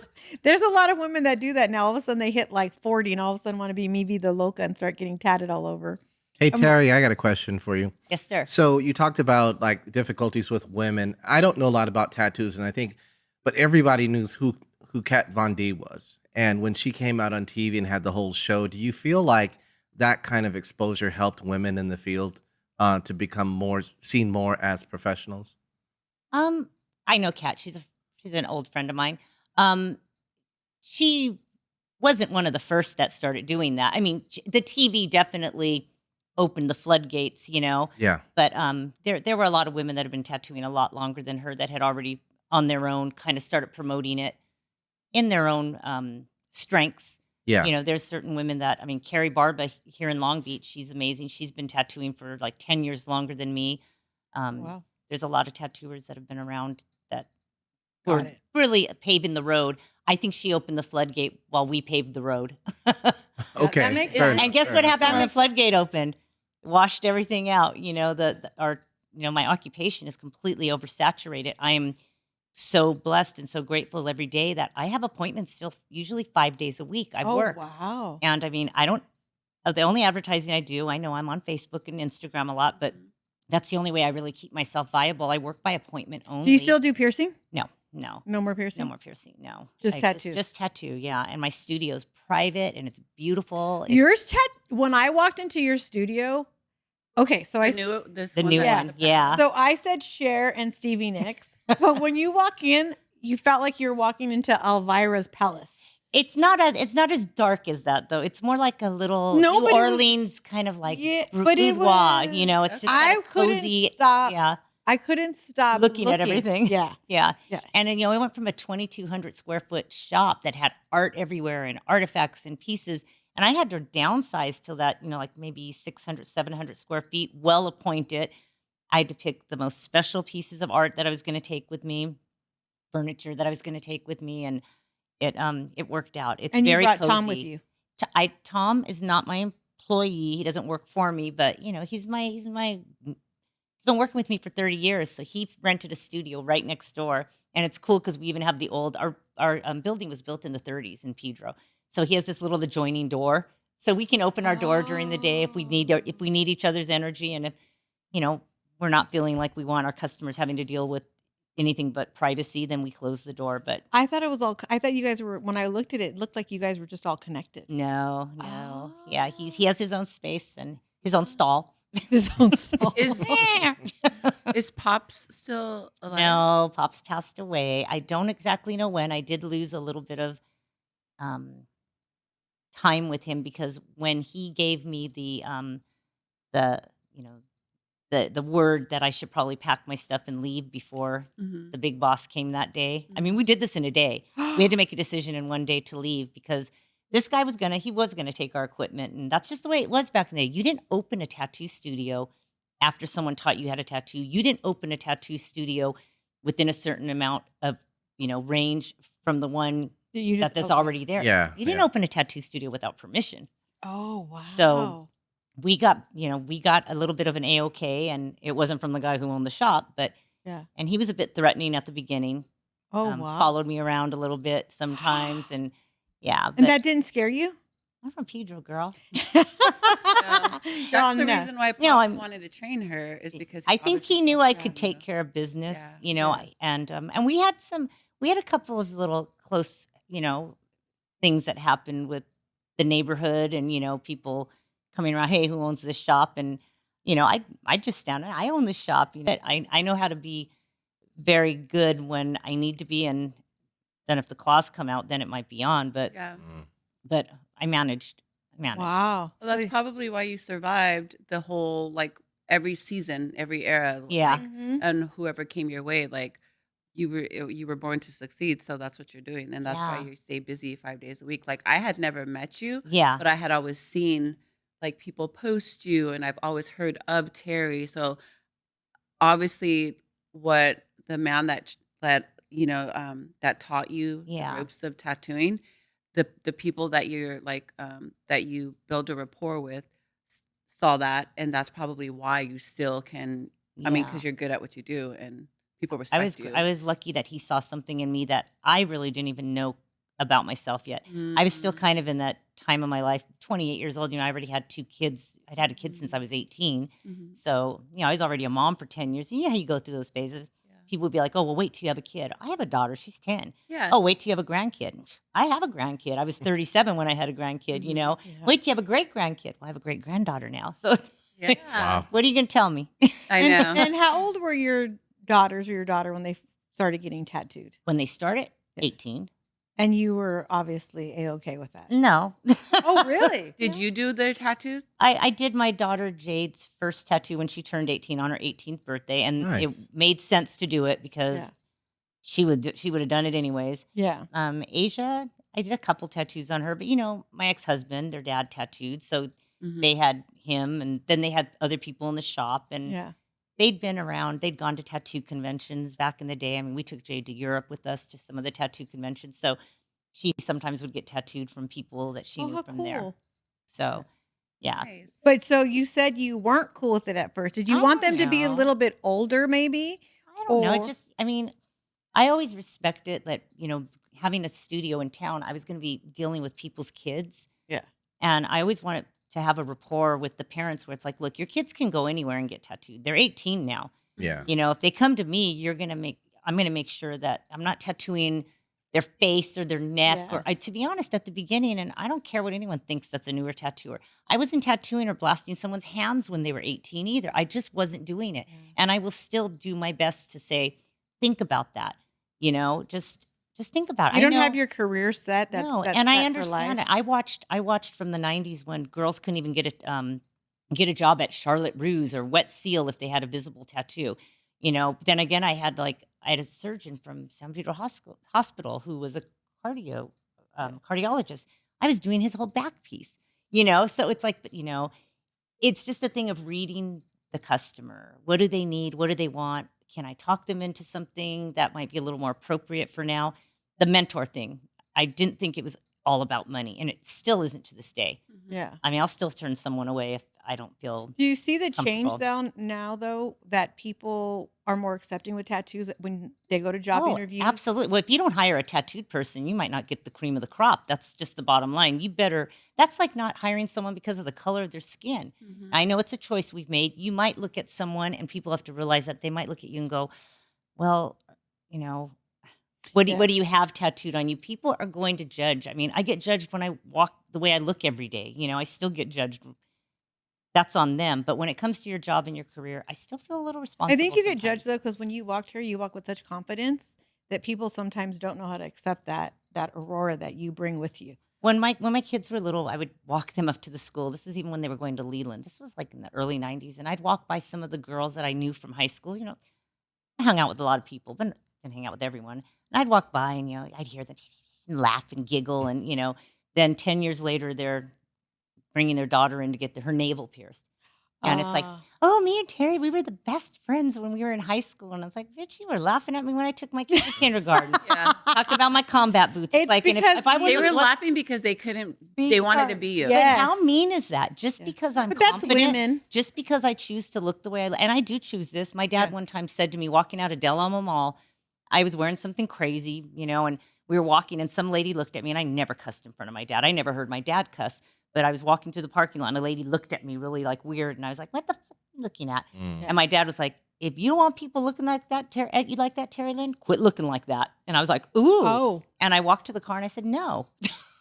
There's a lot of women that do that now. All of a sudden they hit like 40 and all of a sudden want to be me be the loca and start getting tatted all over. Hey, Terry, I got a question for you. Yes, sir. So you talked about like difficulties with women. I don't know a lot about tattoos, but everybody knew who Kat Von D was. And when she came out on TV and had the whole show, do you feel like that kind of exposure helped women in the field to become seen more as professionals? I know Kat. She's an old friend of mine. She wasn't one of the first that started doing that. I mean, the TV definitely opened the floodgates, Yeah. But there were a lot of women that have been tattooing a lot longer than her that had already on their own kind of started promoting it in their own strengths. Yeah. There's certain women that, Carrie Barba here in Long Beach, she's amazing. She's been tattooing for like 10 years longer than me. Wow. There's a lot of tattooers that have been around that Got were it. really paving the road. I think she opened the floodgate while we paved the road. Okay. that makes fair sense. enough, And guess fair what enough. happened when the floodgate opened? Washed everything out. My occupation is completely oversaturated. I am so blessed and so grateful every day that I have appointments still usually 5 days a week. I work. Wow. And the only advertising I do, I know I'm on Facebook and Instagram a lot, but that's the only way I really keep myself viable. I work by appointment only. Do you still do piercing? No. No more piercing? No more piercing. No. Just tattoo. Just tattoo, yeah. And my studio's private and it's beautiful. Yours, when I walked into your studio, okay, so The new one, yeah. So I said Cher and Stevie Nicks, but when you walk in, you felt like you're walking into Elvira's palace. It's not as dark as that though. It's more like a little No, New but it was- Orleans kind of like Yeah, but it boudoir, was- it's just I kind of couldn't cozy. stop Yeah. I couldn't stop Looking at everything. Yeah. Yeah. Yeah. And then, we went from a 2,200 square foot shop that had art everywhere and artifacts and pieces. And I had to downsize till that, like maybe 600, 700 square feet, well appointed. I had to pick the most special pieces of art that I was going to take with me, furniture that I was going to take with me. And it worked out. It's And you very brought cozy. Tom with you. Tom is not my employee. He doesn't work for me, but he's been working with me for 30 years. So he rented a studio right next door. And it's cool because we even have our building was built in the 30s in Pedro. So he has this little adjoining door. So we can open our door during the day if we need each other's energy. And if, we're not feeling like we want our customers having to deal with anything but privacy, then we close the door. But I thought you guys were, when I looked at it, it looked like you guys were just all connected. no. Yeah, he has his own space and his own stall. His own soul. Is Pops still alive? No, Pops passed away. I don't exactly know when. I did lose a little bit of time with him because when he gave me the word that I should probably pack my stuff and leave before Mhm. the big boss came that day. I mean, we did this in a day. We had to make a decision in one day to leave because this guy he was gonna take our equipment, and that's just the way it was back in the day. You didn't open a tattoo studio after someone taught you how to tattoo. You didn't open a tattoo studio within a certain amount of, range from the one You just that's okay. already there. Yeah, You didn't yeah. open a tattoo studio without permission. Oh, So wow. we got a little bit of an A-OK, and it wasn't from the guy who owned the shop, Yeah. and he was a bit threatening at the beginning. Oh, wow. Followed me around a little bit sometimes, and yeah, And but that didn't scare you? I'm from Pedro, girl. Yeah. Oh, That's the no. reason why No, Pops I'm. wanted to train her is because I think obviously he knew saw I Sarah could take care of business, Yeah. Yeah. and we had a couple of little close, things that happened with the neighborhood, and people coming around. Hey, who owns this shop? And I just stand. I own the shop. I know how to be very good when I need to be, and then if the claws come out, then it might be on. But Yeah. Mm. but I managed. Wow. Well, that's So probably why you survived the whole like every season, every era, Yeah. like Mhm. and whoever came your way, like you were born to succeed, so that's what you're doing, and that's why Yeah. you stay busy 5 days a week. Like I had never met you, Yeah. but I had always seen like people post you, and I've always heard of Terry. So obviously, what the man that taught you the Yeah. ropes of tattooing, the people that you're like that you build a rapport with saw that, and that's probably why you still can. I mean, Yeah. because you're good at what you do, and people I respect was you. I was lucky that he saw something in me that I really didn't even know about myself yet. I was still Mm, kind of in that time of my life, 28 years old. I already had 2 kids. I'd had a kid since I was 18. mhm. So, I was already a mom for 10 years. Yeah, you go through those phases. Yeah. People would be like, oh, well, wait till you have a kid. I have a daughter. She's 10. Yeah. Oh, wait till you have a grandkid. I have a grandkid. I was 37 when I had a grandkid, Mhm. Yeah. Wait till you have a great grandkid. Well, I have a great granddaughter now. So, Yeah. Wow. what are you going to tell me? I And know. and how old were your daughters or your daughter when they started getting tattooed? When they started, Yeah. 18. And you were obviously A-okay with that. No. Oh, really? Did you do their tattoos? I did my daughter Jade's first tattoo when she turned 18 on her 18th birthday, and it Nice. made sense to do it because Yeah. she would have done it anyways. Yeah. Asia, I did a couple tattoos on her, but my ex-husband, their dad tattooed, so Mhm. they had him, and then they had other people in the shop, and Yeah. they'd been around. They'd gone to tattoo conventions back in the day. I mean, we took Jade to Europe with us to some of the tattoo conventions, so she sometimes would get tattooed from people that she Oh, knew how from there. cool. So, yeah. Nice. But so you said you weren't cool with it at first. Did you I want don't them to be a know. little bit older, maybe? I don't know. It Or just, I always respected that, having a studio in town, I was going to be dealing with people's kids. yeah. And I always wanted to have a rapport with the parents where it's like, look, your kids can go anywhere and get tattooed. They're 18 now. Yeah. If they come to me, I'm going to make sure that I'm not tattooing their face or their neck. Yeah. Or to be honest, at the beginning, and I don't care what anyone thinks that's a newer tattooer, I wasn't tattooing or blasting someone's hands when they were 18 either. I just wasn't doing it. And I will still do my best to say, think about that. Just think about it. You don't I know, have your career set. That's no, that's and set I for understand life. it. I watched from the '90s when girls couldn't even get a job at Charlotte Russe or Wet Seal if they had a visible tattoo. Then again, I had a surgeon from San Pedro Hospital who was a cardiologist. I was doing his whole back piece. So it's like, it's just a thing of reading the customer. What do they need? What do they want? Can I talk them into something that might be a little more appropriate for now? The mentor thing. I didn't think it was all about money, and it still isn't to this day. Mhm. Yeah. I'll still turn someone away if I don't feel Do you see the change comfortable. now though that people are more accepting with tattoos when they go to job Oh, interviews? absolutely. Well, if you don't hire a tattooed person, you might not get the cream of the crop. That's just the bottom line. That's like not hiring someone because of the color of their skin. Mhm. I know it's a choice we've made. You might look at someone, and people have to realize that they might look at you and go, well, you know, Yeah. what do you have tattooed on you? People are going to judge. I get judged when I walk the way I look every day. I still get judged. That's on them. But when it comes to your job and your career, I still feel a little responsible. I think you get judged though sometimes. because when you walked here, you walk with such confidence that people sometimes don't know how to accept that aurora that you bring with you. When my kids were little, I would walk them up to the school. This was even when they were going to Leland. This was like in the early '90s, and I'd walk by some of the girls that I knew from high school. I hung out with a lot of people, but didn't hang out with everyone. And I'd walk by, and I'd hear them laugh and giggle, and Then 10 years later, they're bringing their daughter in to get her navel pierced. And it's like, oh, me and Terry, we were the best friends when we were in high school. And I was like, bitch, you were laughing at me when I took my kids to kindergarten. Yeah. Talked about my combat boots. It's like, and because if I They wasn't were laughing because they couldn't, they wanted to be you. Yeah. But how Yes. mean is that? Just because I'm But that's confident, women. just because I choose to look the way and I do choose this. My dad one time said to me, walking out of Del Amo Mall, I was wearing something crazy, and we were walking and some lady looked at me, and I never cussed in front of my dad. I never heard my dad cuss, but I was walking through the parking lot and a lady looked at me really like weird. And I was like, what the fuck are you looking at? And my dad was like, if you don't want people looking like that, at you like that, Terry Lynn, quit looking like that. And I was like, ooh. Oh. And I walked to the car and I said, no.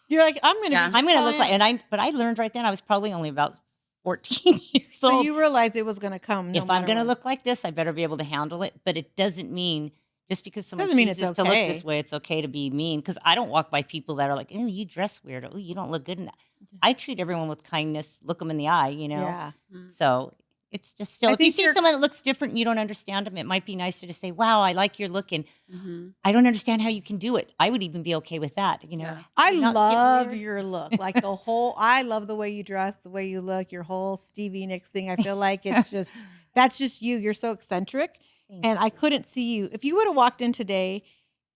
You're like, I'm going to Yeah. be I'm going to look fine. but I learned right then I was probably only about 14 years So old. you realized it was going to come. No If I'm matter going to what. look like this, I better be able to handle it. But it doesn't mean just because someone Doesn't mean it's chooses to look okay. this way, it's okay to be mean. Because I don't walk by people that are like, oh, you dress weird. Oh, you don't look good in that. I treat everyone with kindness, look them in the eye, Yeah. So it's just still, I if you think see you're- someone that looks different and you don't understand them, it might be nicer to say, wow, I like your look. And Mm-hmm. I don't understand how you can do it. I would even be okay with that, Yeah. I Do you not get love weird? your look. Like the whole, I love the way you dress, the way you look, your whole Stevie Nicks thing. I feel like it's just, that's just you. You're so eccentric. Thank And I couldn't see you. If you would have walked in today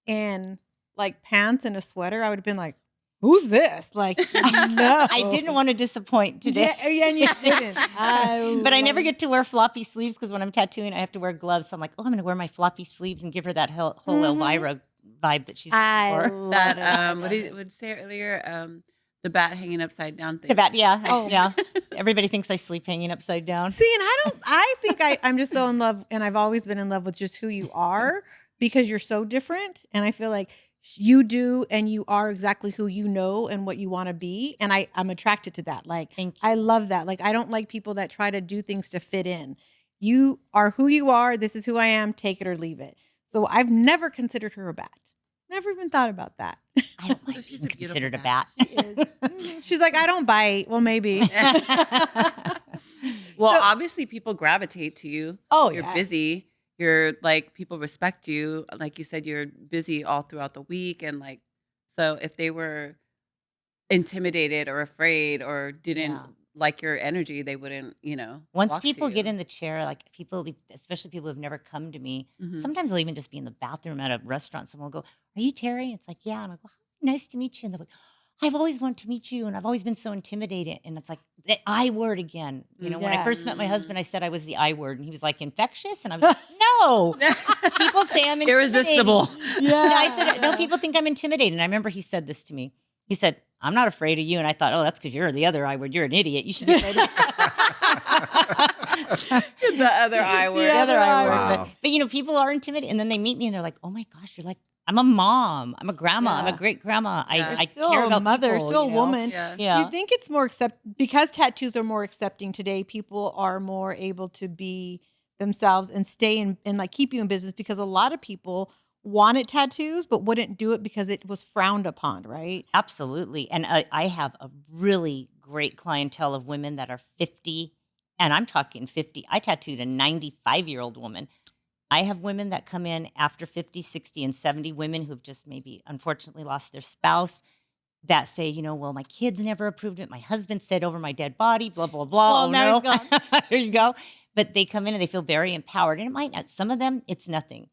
in like pants and a sweater, I would have been like, who's this? Like, no. I didn't want to disappoint today. Yeah, and you didn't. But I never get to wear floppy sleeves because when I'm tattooing, I have to wear gloves. So I'm like, oh, I'm going to wear my floppy sleeves and give her that whole Elvira vibe that she's I looking for. love That it. what did you say earlier? The bat hanging upside down thing. The bat, yeah. Oh. Yeah. Everybody thinks I sleep hanging upside down. See, and I think I'm just so in love, and I've always been in love with just who you are because you're so different. And I feel like you do, and you are exactly who you know and what you want to be. And I'm attracted to that. Like, Thank you. I love that. Like, I don't like people that try to do things to fit in. You are who you are. This is who I am. Take it or leave it. So I've never considered her a bat. Never even thought about that. I don't like She's being a beautiful considered a bat. bat. She's like, I don't bite. Well, maybe. Well, So- obviously people gravitate to you. Oh, You're yeah. busy. You're like, people respect you. Like you said, you're busy all throughout the week. And like, so if they were intimidated or afraid or didn't Yeah. like your energy, they wouldn't, Once walk to people get you. in the chair, like people, especially people who've never come to me, Mhm. sometimes they'll even just be in the bathroom at a restaurant. Someone will go, are you Terry? It's like, yeah. And I go, nice to meet you. And they're like, I've always wanted to meet you. And I've always been so intimidated. And it's like the I word again. When I Yeah. first met my husband, I said I was the I word. And he was like, infectious? And I was like, no. People say I'm intimidating. Irresistible. Yeah, I said, no, people think I'm intimidated. And I remember he said this to me. He said, I'm not afraid of you. And I thought, oh, that's because you're the other I word. You're an idiot. You should be afraid of The other I word. the other I word. Wow. But people are intimidated. And then they meet me and they're like, oh my gosh, you're like, I'm a mom. I'm a grandma. I'm Yeah. a great grandma. Yeah. I Still care a about mother, people, still a woman. Yeah. Do Yeah. you think it's more because tattoos are more accepting today? People are more able to be themselves and stay in and like keep you in business because a lot of people wanted tattoos but wouldn't do it because it was frowned upon, right? Absolutely. And I have a really great clientele of women that are 50, and I'm talking 50. I tattooed a 95-year-old woman. I have women that come in after 50, 60, and 70, women who've just maybe unfortunately lost their spouse that say, well, my kids never approved it. My husband said over my dead body, blah, blah, blah. Well, Oh, now no. he's gone. There you go. But they come in and they feel very empowered. And it might not, some of them, it's nothing.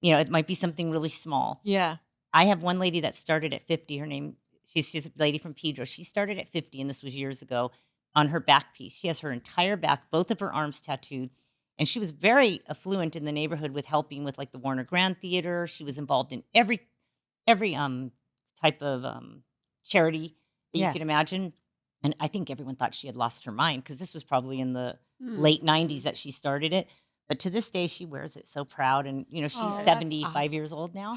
It might be something really small. Yeah. I have one lady that started at 50. Her name, she's a lady from Pedro. She started at 50, and this was years ago, on her back piece. She has her entire back, both of her arms tattooed. And she was very affluent in the neighborhood with helping with like the Warner Grand Theater. She was involved in every type of charity that Yeah. you can imagine. And I think everyone thought she had lost her mind because this was probably in the Hmm. late 90s that she started it. But to this day, she wears it so proud. And, she's Oh, that's 75 awesome. years old now,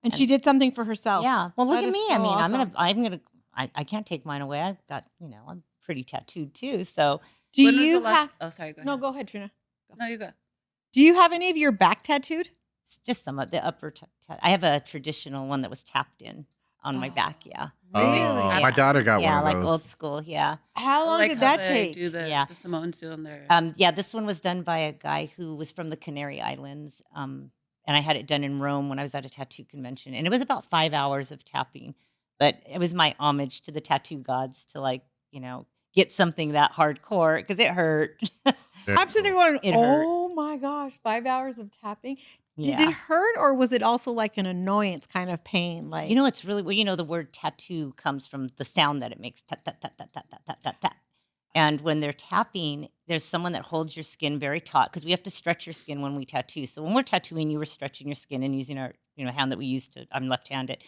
And she did something for herself. Yeah. Well, look That at is me. so I mean, awesome. I can't take mine away. I've got, I'm pretty tattooed too. So Do When was you the last- have Oh, sorry. Go ahead. No, go ahead, Trina. No, you go. Do you have any of your back tattooed? it's just some of the upper, I have a traditional one that was tapped in on my Oh. back. Yeah. Really? Oh, Yeah. my daughter got Yeah. one Like of those. old school. Yeah. How long Like did how that they take? Do the Yeah. Samoans do on their. Yeah. This one was done by a guy who was from the Canary Islands. And I had it done in Rome when I was at a tattoo convention. And it was about 5 hours of tapping. But it was my homage to the tattoo gods to like, get something that hardcore because it hurt. Very I'm sitting cool. there going, It hurt. oh my gosh, 5 hours of tapping. Did it Yeah. hurt or was it also like an annoyance kind of pain? Like, It's really well, the word tattoo comes from the sound that it makes, tap, tap, tap, tap, tap, tap, tap, tap, tap. And when they're tapping, there's someone that holds your skin very taut because we have to stretch your skin when we tattoo. So when we're tattooing, you were stretching your skin and using our, hand that we used to. I'm left-handed.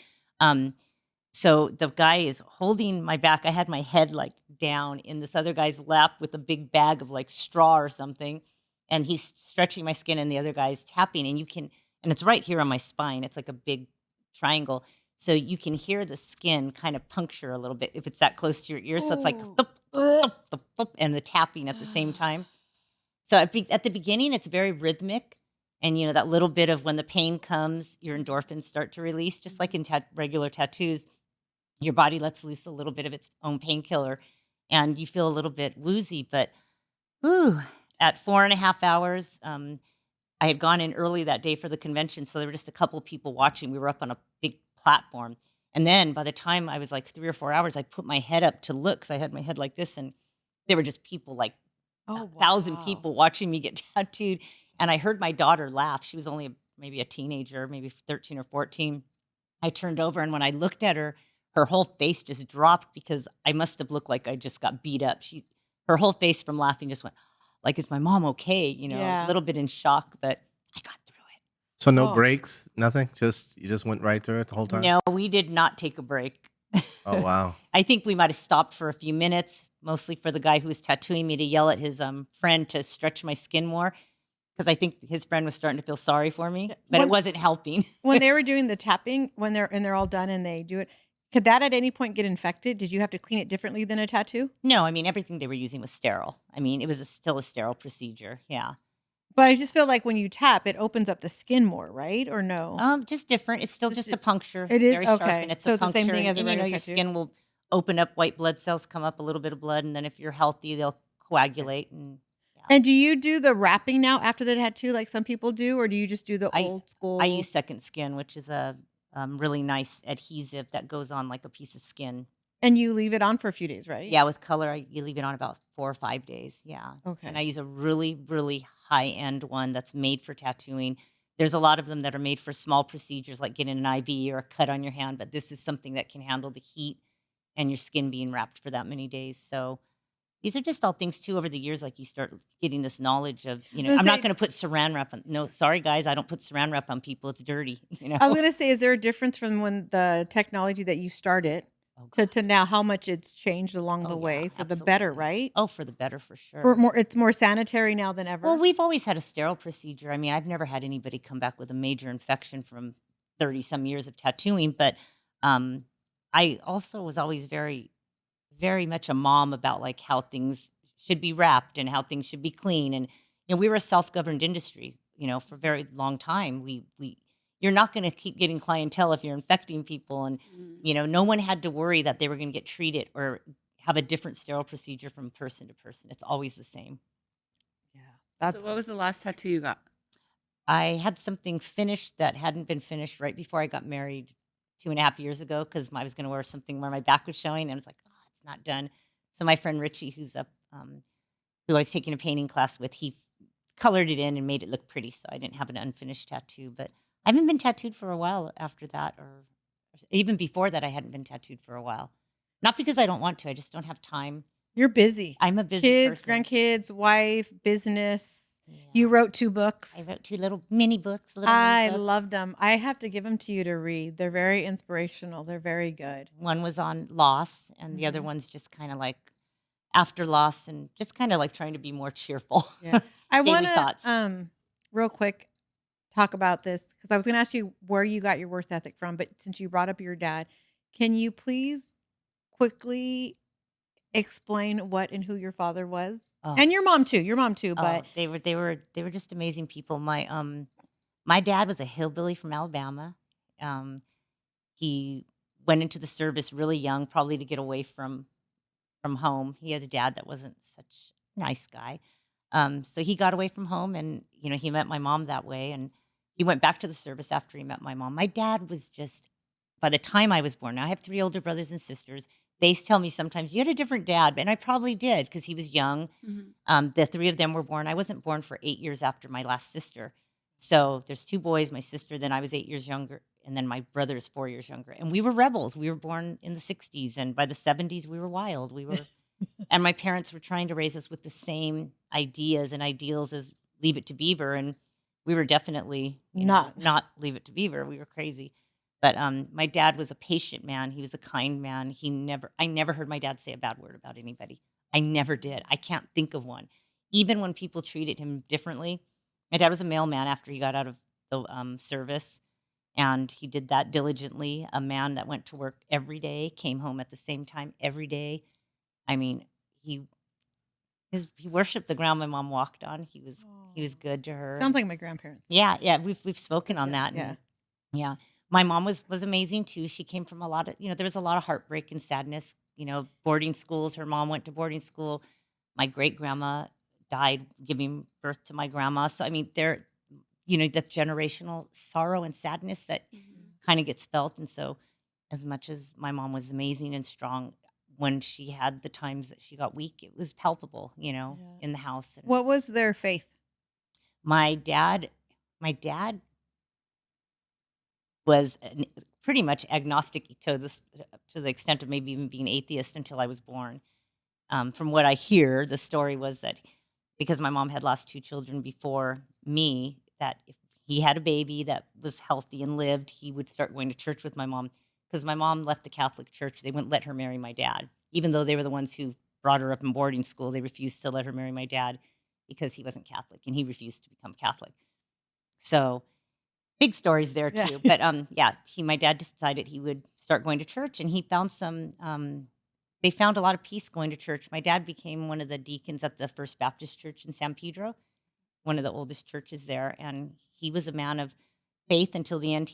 So the guy is holding my back. I had my head like down in this other guy's lap with a big bag of like straw or something, and he's stretching my skin, and the other guy's tapping, and and it's right here on my spine. It's like a big triangle. So you can hear the skin kind of puncture a little bit if it's that close to your ear. So it's like oh, thump, thump, thump, thump, and the tapping at the same time. So at the beginning, it's very rhythmic. And, that little bit of when the pain comes, your endorphins start to release, just like in regular tattoos. Your body lets loose a little bit of its own painkiller, and you feel a little bit woozy. But whew, at 4.5 hours, I had gone in early that day for the convention, so there were just a couple of people watching. We were up on a big platform. And then by the time I was like 3 or 4 hours, I put my head up to look because I had my head like this, and there were just people, like oh, 1,000 wow. people watching me get tattooed. And I heard my daughter laugh. She was only maybe a teenager, maybe 13 or 14. I turned over, and when I looked at her, her whole face just dropped because I must have looked like I just got beat up. Her whole face from laughing just went, like, is my mom okay? A Yeah. little bit in shock, but I got through it. So no Oh. breaks, nothing. You just went right through it the whole time. No, we did not take a break. Oh wow. I think we might have stopped for a few minutes, mostly for the guy who was tattooing me to yell at his friend to stretch my skin more, because I think his friend was starting to feel sorry for me, but it wasn't helping. When they were doing the tapping, when they're all done and they do it, could that at any point get infected? Did you have to clean it differently than a tattoo? No, I mean, everything they were using was sterile. I mean, it was still a sterile procedure. Yeah. But I just feel like when you tap, it opens up the skin more, right? Or no? Just different. It's still just a Just- puncture. it is? Very sharp, Okay. and it's So a it's the same puncture, thing as a and, regular your tattoo? skin will open up, white blood cells come up, a little bit of blood, and then if you're healthy, they'll coagulate. And do you do the wrapping now after the tattoo like some people do? Or do you just do the old school? I use Second Skin, which is a really nice adhesive that goes on like a piece of skin. And you leave it on for a few days, right? Yeah, with color, you leave it on about 4 or 5 days. Yeah. Okay. And I use a really, really high-end one that's made for tattooing. There's a lot of them that are made for small procedures like getting an IV or a cut on your hand, but this is something that can handle the heat and your skin being wrapped for that many days. So these are just all things too over the years, like you start getting this knowledge of, Let's I'm not say- going to put saran wrap on. No, sorry guys, I don't put saran wrap on people. It's dirty. I was going to say, is there a difference from when the technology that you started to now, how much it's changed along the Oh, way yeah, for the better, absolutely. right? Oh, for the better, for sure. It's more sanitary now than ever. Well, we've always had a sterile procedure. I mean, I've never had anybody come back with a major infection from 30 some years of tattooing, but I also was always very, very much a mom about like how things should be wrapped and how things should be clean. And, we were a self-governed industry, for a very long time. You're not going to keep getting clientele if you're infecting people. And, no one had to worry that they were going to get treated or have a different sterile procedure from person to person. It's always the same. Yeah. So what was the last tattoo you got? I had something finished that hadn't been finished right before I got married 2.5 years ago because I was going to wear something where my back was showing, and I was like, oh, it's not done. So my friend Richie, who I was taking a painting class with, he colored it in and made it look pretty, so I didn't have an unfinished tattoo. But I haven't been tattooed for a while after that, or even before that, I hadn't been tattooed for a while. Not because I don't want to, I just don't have time. You're busy. I'm a busy Kids, person. grandkids, wife, business. Yeah. You wrote 2 books. I wrote 2 little mini books. I loved them. I have to give them to you to read. They're very inspirational. They're very good. One was on loss, and the other one's just kind of like after loss, and just kind of like trying to be more cheerful. Yeah. I Daily want thoughts. to real quick talk about this because I was going to ask you where you got your work ethic from, but since you brought up your dad, can you please quickly explain what and who your father was? Oh. And your mom too, but they were just amazing people. My dad was a hillbilly from Alabama. He went into the service really young, probably to get away from home. He had a dad that wasn't such a nice guy. So he got away from home, and he met my mom that way, and he went back to the service after he met my mom. My dad was just by the time I was born, now I have 3 older brothers and sisters. They tell me sometimes, "You had a different dad," and I probably did because he was young. The 3 of them were born. I wasn't born for 8 years after my last sister. So there's 2 boys, my sister, then I was 8 years younger, and then my brother is 4 years younger. And we were rebels. We were born in the 60s, and by the 70s, we were wild. We were, and my parents were trying to raise us with the same ideas and ideals as Leave It to Beaver, and we were definitely not Leave It to Beaver. We were crazy. But my dad was a patient man. He was a kind man. I never heard my dad say a bad word about anybody. I never did. I can't think of one. Even when people treated him differently. My dad was a mailman after he got out of the service, and he did that diligently. A man that went to work every day, came home at the same time every day. I mean, he worshipped the ground my mom walked on. He was good to her. Sounds like my grandparents. Yeah. We've spoken on that. Yeah. Yeah. My mom was amazing too. She came from a lot of, there was a lot of heartbreak and sadness, boarding schools. Her mom went to boarding school. My great grandma died giving birth to my grandma. So, I mean, that generational sorrow and sadness that kind of gets felt. And so as much as my mom was amazing and strong, when she had the times that she got weak, it was palpable, in the house. And What was their faith? my dad was pretty much agnostic to the extent of maybe even being atheist until I was born. From what I hear, the story was that because my mom had lost 2 children before me, that if he had a baby that was healthy and lived, he would start going to church with my mom. Because my mom left the Catholic Church, they wouldn't let her marry my dad. Even though they were the ones who brought her up in boarding school, they refused to let her marry my dad because he wasn't Catholic and he refused to become Catholic. So big stories there too. But my dad decided he would start going to church, and he found they found a lot of peace going to church. My dad became one of the deacons at the First Baptist Church in San Pedro, one of the oldest churches there, and he was a man of faith until the end.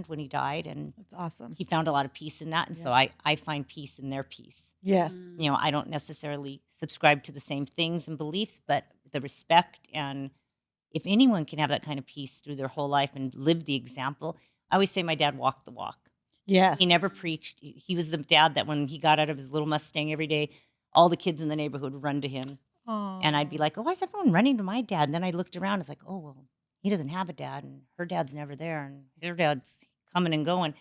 When he died, and That's awesome. he found a lot of peace in that. And so I find peace in their peace. Yes. I don't necessarily subscribe to the same things and beliefs, but the respect, and if anyone can have that kind of peace through their whole life and live the example, I always say my dad walked the walk. Yes. He never preached. He was the dad that when he got out of his little Mustang every day, all the kids in the neighborhood would run to him. Aww. And I'd be like, oh, why is everyone running to my dad? And then I looked around, it's like, oh, well, he doesn't have a dad, and her dad's never there, and her dad's coming and going.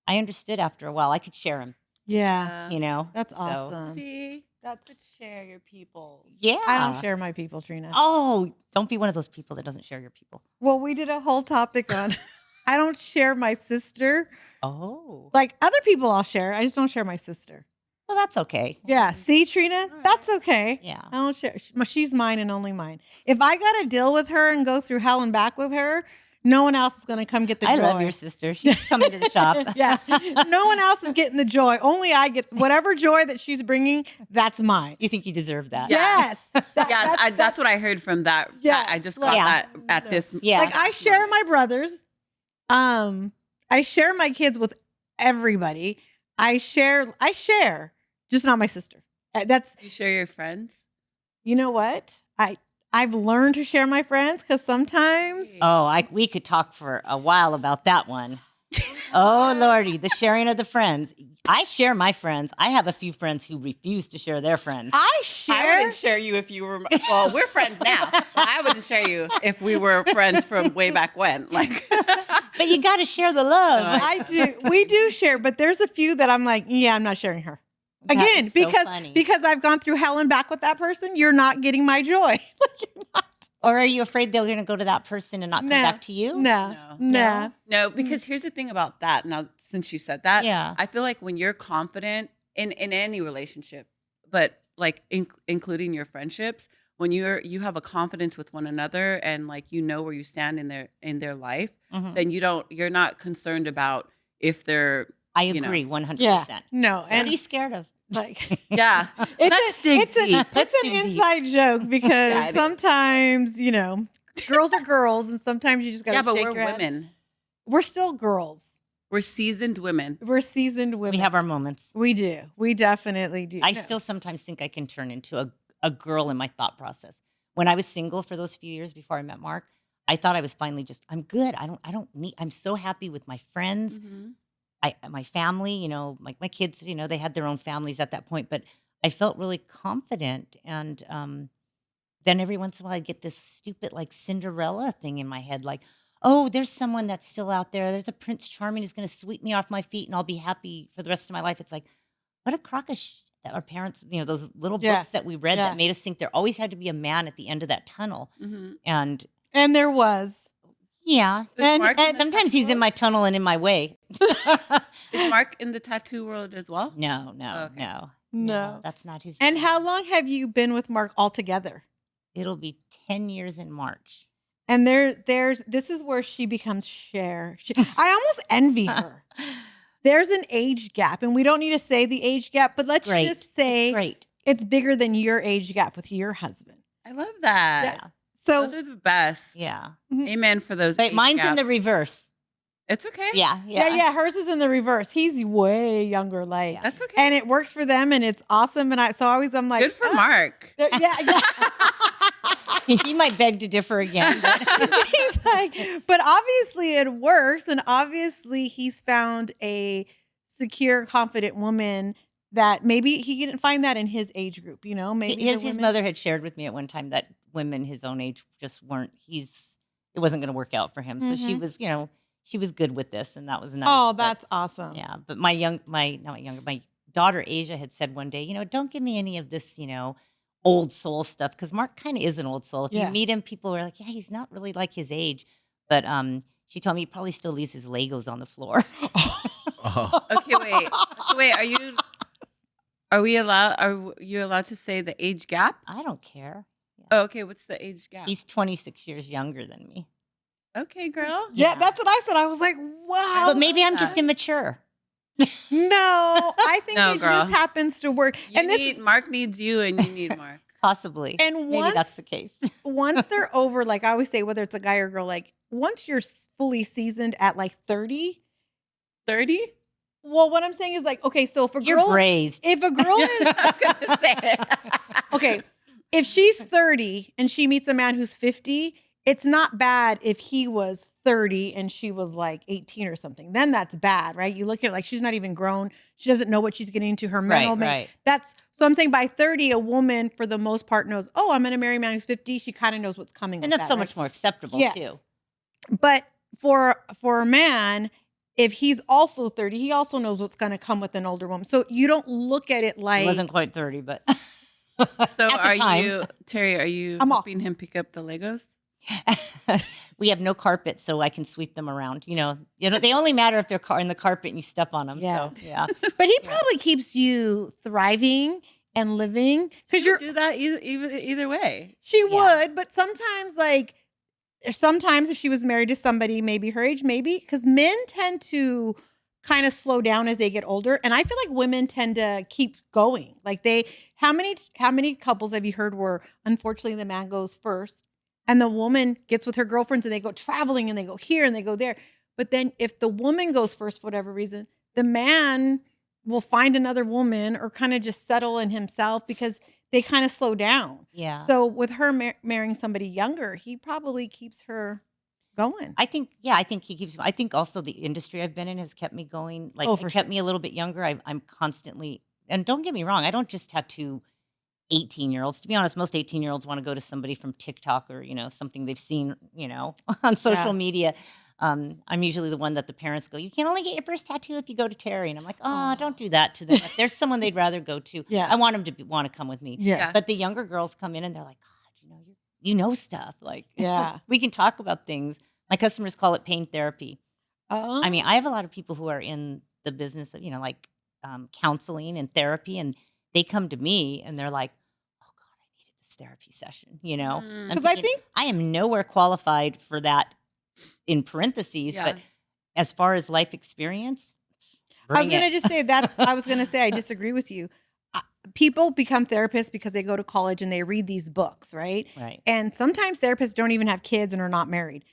I understood after a while. I could share him, Yeah. That's so- awesome. See, that's it. Share your peoples. Yeah. I don't share my people, Trina. Oh, don't be one of those people that doesn't share your people. Well, we did a whole topic on I don't share my sister. Oh. Like other people I'll share. I just don't share my sister. Well, that's okay. Yeah. See, Trina? right. That's okay. Yeah. I don't share. She's mine and only mine. If I got to deal with her and go through hell and back with her, no one else is going to come get the joy. I love your sister. She's coming to the shop. Yeah. No one else is getting the joy. Only I get whatever joy that she's bringing. That's mine. You think you deserve that? Yeah. Yes. That's what I heard from that. Yeah. I just got Yeah. that at this. Yeah. Like I share my brothers. I share my kids with everybody. I share, just not my sister. That's, You share your friends. you know what? I've learned to share my friends because sometimes Oh, we could talk for a while about that one. Oh, Lordy, the sharing of the friends. I share my friends. I have a few friends who refuse to share their friends. I I wouldn't share you if you were. Well, we're friends now. I wouldn't share you if we were friends from way back when. Like, But you got to share the love. I do. We do share, but there's a few that I'm like, yeah, I'm not sharing her. That Again, is so because funny. because I've gone through hell and back with that person, you're not getting my joy. Like you're not. Or are you afraid they're going to go to that person and not come No. back to you? No. no, because here's the thing about that. Now, since you said that, Yeah. I feel like when you're confident in any relationship, but like including your friendships, when you have a confidence with one another and like you know where you stand in their life, Mhm. then you're not concerned about if they're I you know. agree 100%. Yeah. No. What are And you scared of? like yeah. It's Let's a- dig it's a- deep. It's an inside joke because Yeah, it is. sometimes, girls are girls and sometimes you just got to Yeah, but shake we're your head. women. We're still girls. We're seasoned women. We're seasoned women. We have our moments. We do. We definitely do. I No. still sometimes think I can turn into a girl in my thought process. When I was single for those few years before I met Mark, I thought I was finally I'm good. I'm so happy with my friends. Mhm. my family, my kids, they had their own families at that point, but I felt really confident. And then every once in a while I'd get this stupid like Cinderella thing in my head, like, oh, there's someone that's still out there. There's a Prince Charming who's going to sweep me off my feet and I'll be happy for the rest of my life. It's like, what a crock of shit that our parents, those little Yeah. books that we read Yeah. that made us think there always had to be a man at the end of that tunnel. Mm-hmm. And And there was. yeah, And- Mark and in the sometimes tattoo he's in world? my tunnel and in my way. Is Mark in the tattoo world as well? No, Okay. No. that's not his. And thing. how long have you been with Mark altogether? It'll be 10 years in March. And this is where she becomes Cher. I almost envy her. There's an age gap, and we don't need to say the age gap, but let's Great. just say Great. it's bigger than your age gap with your husband. I love that. Yeah. So Those are the best. Yeah. Amen for those. But age mine's in the gaps. reverse. It's okay. Yeah. yeah, hers is in the reverse. He's way younger, like, Yeah. That's okay. and it works for them, and it's awesome. And I'm like, Good for ah. Mark. Yeah. He might beg to differ again. But He's like, but obviously it works, and obviously he's found a secure, confident woman that maybe he didn't find that in his age group. Maybe his the women- mother had shared with me at one time that women his own age just weren't. It wasn't going to work out for him. So she was, she was good with this, and that was nice. Oh, but- that's awesome. yeah. But my daughter Asia had said one day, don't give me any of this, old soul stuff, because Mark kind of is an old soul. If Yeah. you meet him, people are like, yeah, he's not really like his age. But she told me he probably still leaves his Legos on the floor. Oh. Okay, wait. So wait, are you allowed to say the age gap? I don't care. Oh, okay, what's the age gap? He's 26 years younger than me. Okay, girl. Yeah, Yeah. that's what I said. I was like, wow. But maybe I'm that. just immature. No, I think No, it girl. just happens to work. Mark needs you and you need Mark. Possibly. And maybe that's once- the case. once they're over, like I always say, whether it's a guy or girl, like once you're fully seasoned at like 30, 30? well, what I'm saying is like, okay, so if a You're girl, braised. if a girl is, I was gonna say. okay, if she's 30 and she meets a man who's 50, it's not bad if he was 30 and she was like 18 or something. Then that's bad, right? You look at it like she's not even grown. She doesn't know what she's getting into. Her mental Right. So I'm saying by 30, a woman for the most part knows, oh, I'm going to marry a man who's 50. She kind of knows what's coming. And with that's that, so right? much more acceptable Yeah. too. But for a man, if he's also 30, he also knows what's going to come with an older woman. So you don't look at it He like, wasn't quite 30, but So At the are time. you, Terry, are you I'm off. helping him pick up the Legos? we have no carpet, so I can sweep them around. They only matter if they're in the carpet and you step on them. Yeah. So yeah. but he Yeah. probably keeps you thriving and living because You do that either way. she Yeah. would, but sometimes if she was married to somebody, maybe her age, maybe because men tend to kind of slow down as they get older. And I feel like women tend to keep going. Like how many couples have you heard where unfortunately the man goes first and the woman gets with her girlfriends and they go traveling and they go here and they go there. But then if the woman goes first for whatever reason, the man will find another woman or kind of just settle in himself because they kind of slow down. Yeah. So with her marrying somebody younger, he probably keeps her going. I think he keeps. I think also the industry I've been in has kept me going. Like, Oh, it for kept me a little bit younger. I'm constantly, and don't get me wrong, I don't just tattoo 18-year-olds. To be honest, most 18-year-olds want to go to somebody from TikTok or something they've seen on social Yeah. media. I'm usually the one that the parents go, you can only get your first tattoo if you go to Terry, and I'm like, oh, don't do that to them. If there's someone they'd rather go to, Yeah. I want them to want to come with me. Yeah. But the younger girls come in and they're like, God, you know stuff. Like, Yeah. we can talk about things. My customers call it pain therapy. Oh. I mean, I have a lot of people who are in the business of, counseling and therapy, and they come to me and they're like, oh God, I needed this therapy session, I'm 'Cause I thinking, think- I am nowhere qualified for that in parentheses, Yeah. but as far as life experience, I was bring going to it. just say I was going to say I disagree with you. People become therapists because they go to college and they read these books, right? Right. And sometimes therapists don't even have kids and are not married.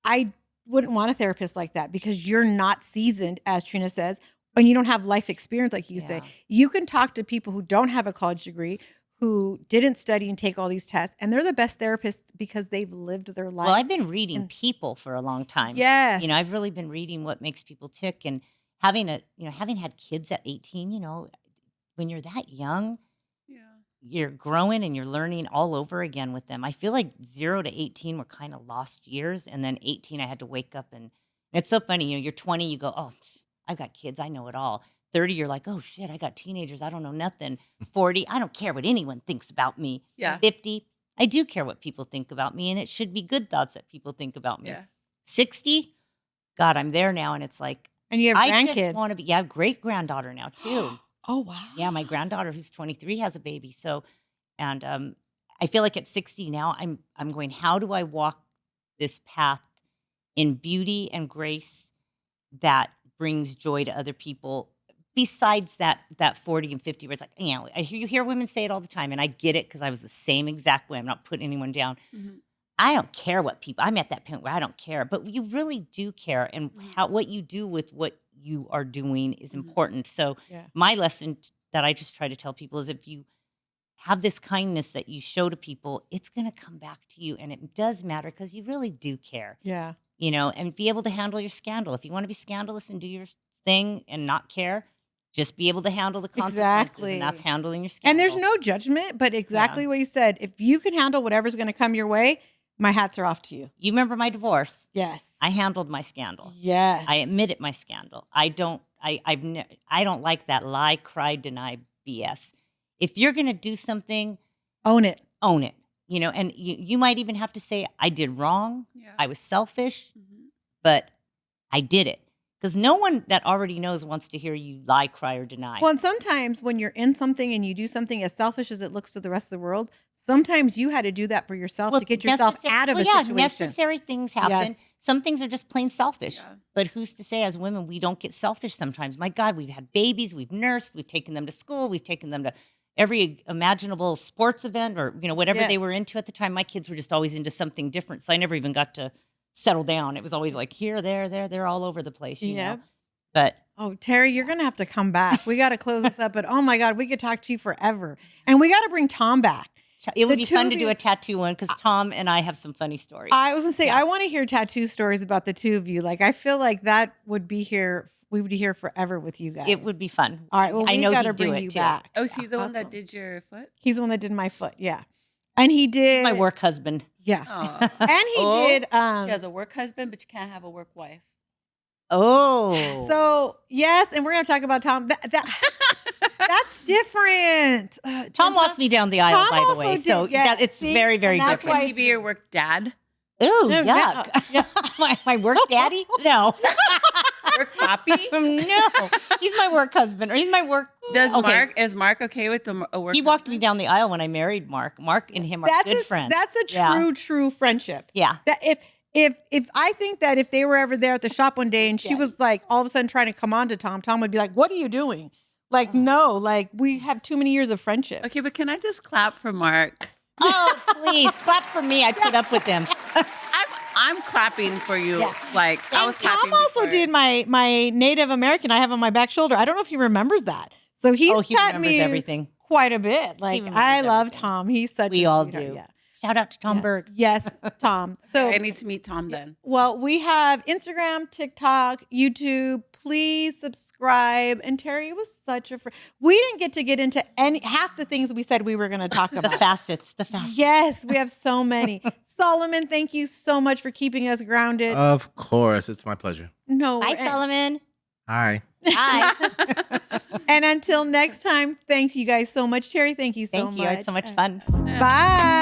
I wouldn't want a therapist like that because you're not seasoned, as Trina says, and you don't have life experience like you say. Yeah. You can talk to people who don't have a college degree, who didn't study and take all these tests, and they're the best therapists because they've lived their life. Well, I've been reading and- people for a long time. Yes. I've really been reading what makes people tick and having had kids at 18, when you're that young, Yeah. you're growing and you're learning all over again with them. I feel like 0 to 18 were kind of lost years. And then 18, I had to wake up and it's so funny. You're 20, you go, oh, I've got kids. I know it all. 30, you're like, oh shit, I got teenagers. I don't know nothing. 40, I don't care what anyone thinks about me. Yeah. 50, I do care what people think about me. And it should be good thoughts that people think about me. Yeah. 60, God, I'm there now. And it's like, And you have I grandkids. just want to be, great granddaughter now too. Oh, wow. Yeah, my granddaughter who's 23 has a baby. So, and I feel like at 60 now, I'm going, how do I walk this path in beauty and grace that brings joy to other people? Besides that 40 and 50, where it's like, you hear women say it all the time, and I get it because I was the same exact way. I'm not putting anyone down. Mhm. I don't care what people. I'm at that point where I don't care, but you really do care, and what you do with what you are doing is important. So my lesson that I just try to tell people is if you have this kindness that you show to people, it's going to come back to you, and it does matter because you really do care. Yeah. And be able to handle your scandal. If you want to be scandalous and do your thing and not care, just be able to handle the consequences, Exactly. and that's handling your scandal. And there's no judgment, but exactly what you said. If you can handle whatever's going to come your way, my hats are off to you. You remember my divorce? Yes. I handled my scandal. Yes. I admitted my scandal. I don't like that lie, cry, deny BS. If you're going to do something, Own it. own it. And you might even have to say, I did wrong. Yeah. I was selfish, Mhm. but I did it. Because no one that already knows wants to hear you lie, cry, or deny. Well, and sometimes when you're in something and you do something as selfish as it looks to the rest of the world, sometimes you had to do that for yourself to get yourself out of a situation. Necessary things happen. Yes. Some things are just plain selfish. Yeah. But who's to say as women we don't get selfish sometimes? My God, we've had babies, we've nursed, we've taken them to school, we've taken them to every imaginable sports event or whatever they were into at the time. My kids were just always into something different, so I never even got to settle down. It was always like here, there, they're all over the place. You know? But oh, Terri, you're going to have to come back. We got to close this up. But oh my God, we could talk to you forever. And we got to bring Tom back. it would The be two fun of to you- do a tattoo one because Tom and I have some funny stories. I was going to say, I want to hear tattoo stories about the two of you. Like, I feel like that would be here. We would be here forever with you guys. It would be fun. All right. Well, I we know got to he'd do bring it you too. back. Oh, is he the one Awesome. that did your foot? He's the one that did my foot. Yeah. And he did. My work husband. Yeah. Oh. And he Oh, did. She has a work husband, but you can't have a work wife. Oh. So, yes. And we're going to talk about Tom. That's different. Tom walked me down the aisle, Tom by the also way. did- So yeah, it's see? very, very And that's different. why Can he be your work dad? Ooh, No, yuck. my work daddy? No. Work papi? No. He's my work husband. Or he's my work. Does Okay. Is Mark okay with a work He walked me husband? down the aisle when I married Mark. Mark and him are good friends. That's a Yeah. true friendship. Yeah. That if I think that if they were ever there at the shop one day and she was like all of a sudden trying to come on to Tom would be like, "What are you doing?" Like, no, like we have too many years of friendship. Okay, but can I just clap for Mark? Oh, please. Clap for me. I put up with him. I'm clapping for you. Yeah. Like I was And Tom clapping. also before. did my Native American I have on my back shoulder. I don't know if he remembers that. So He taught remembers me everything. quite a bit. Like remembers I love everything. Tom. He's such We a all sweetheart. do. Yeah. Shout out to Tom Berg. Yes, Tom. So I need to meet Tom then. well, we have Instagram, TikTok, YouTube. Please subscribe. And Terri, it was such a we didn't get into half the things we said we were going to talk The about. facets. The facets. Yes, we have so many. Solomon, thank you so much for keeping us grounded. Of course, it's my pleasure. No, Hi, and- Solomon. Hi. Hi. And until next time, thank you guys so much. Terri, thank you so Thank much. you. I had so much fun. Bye.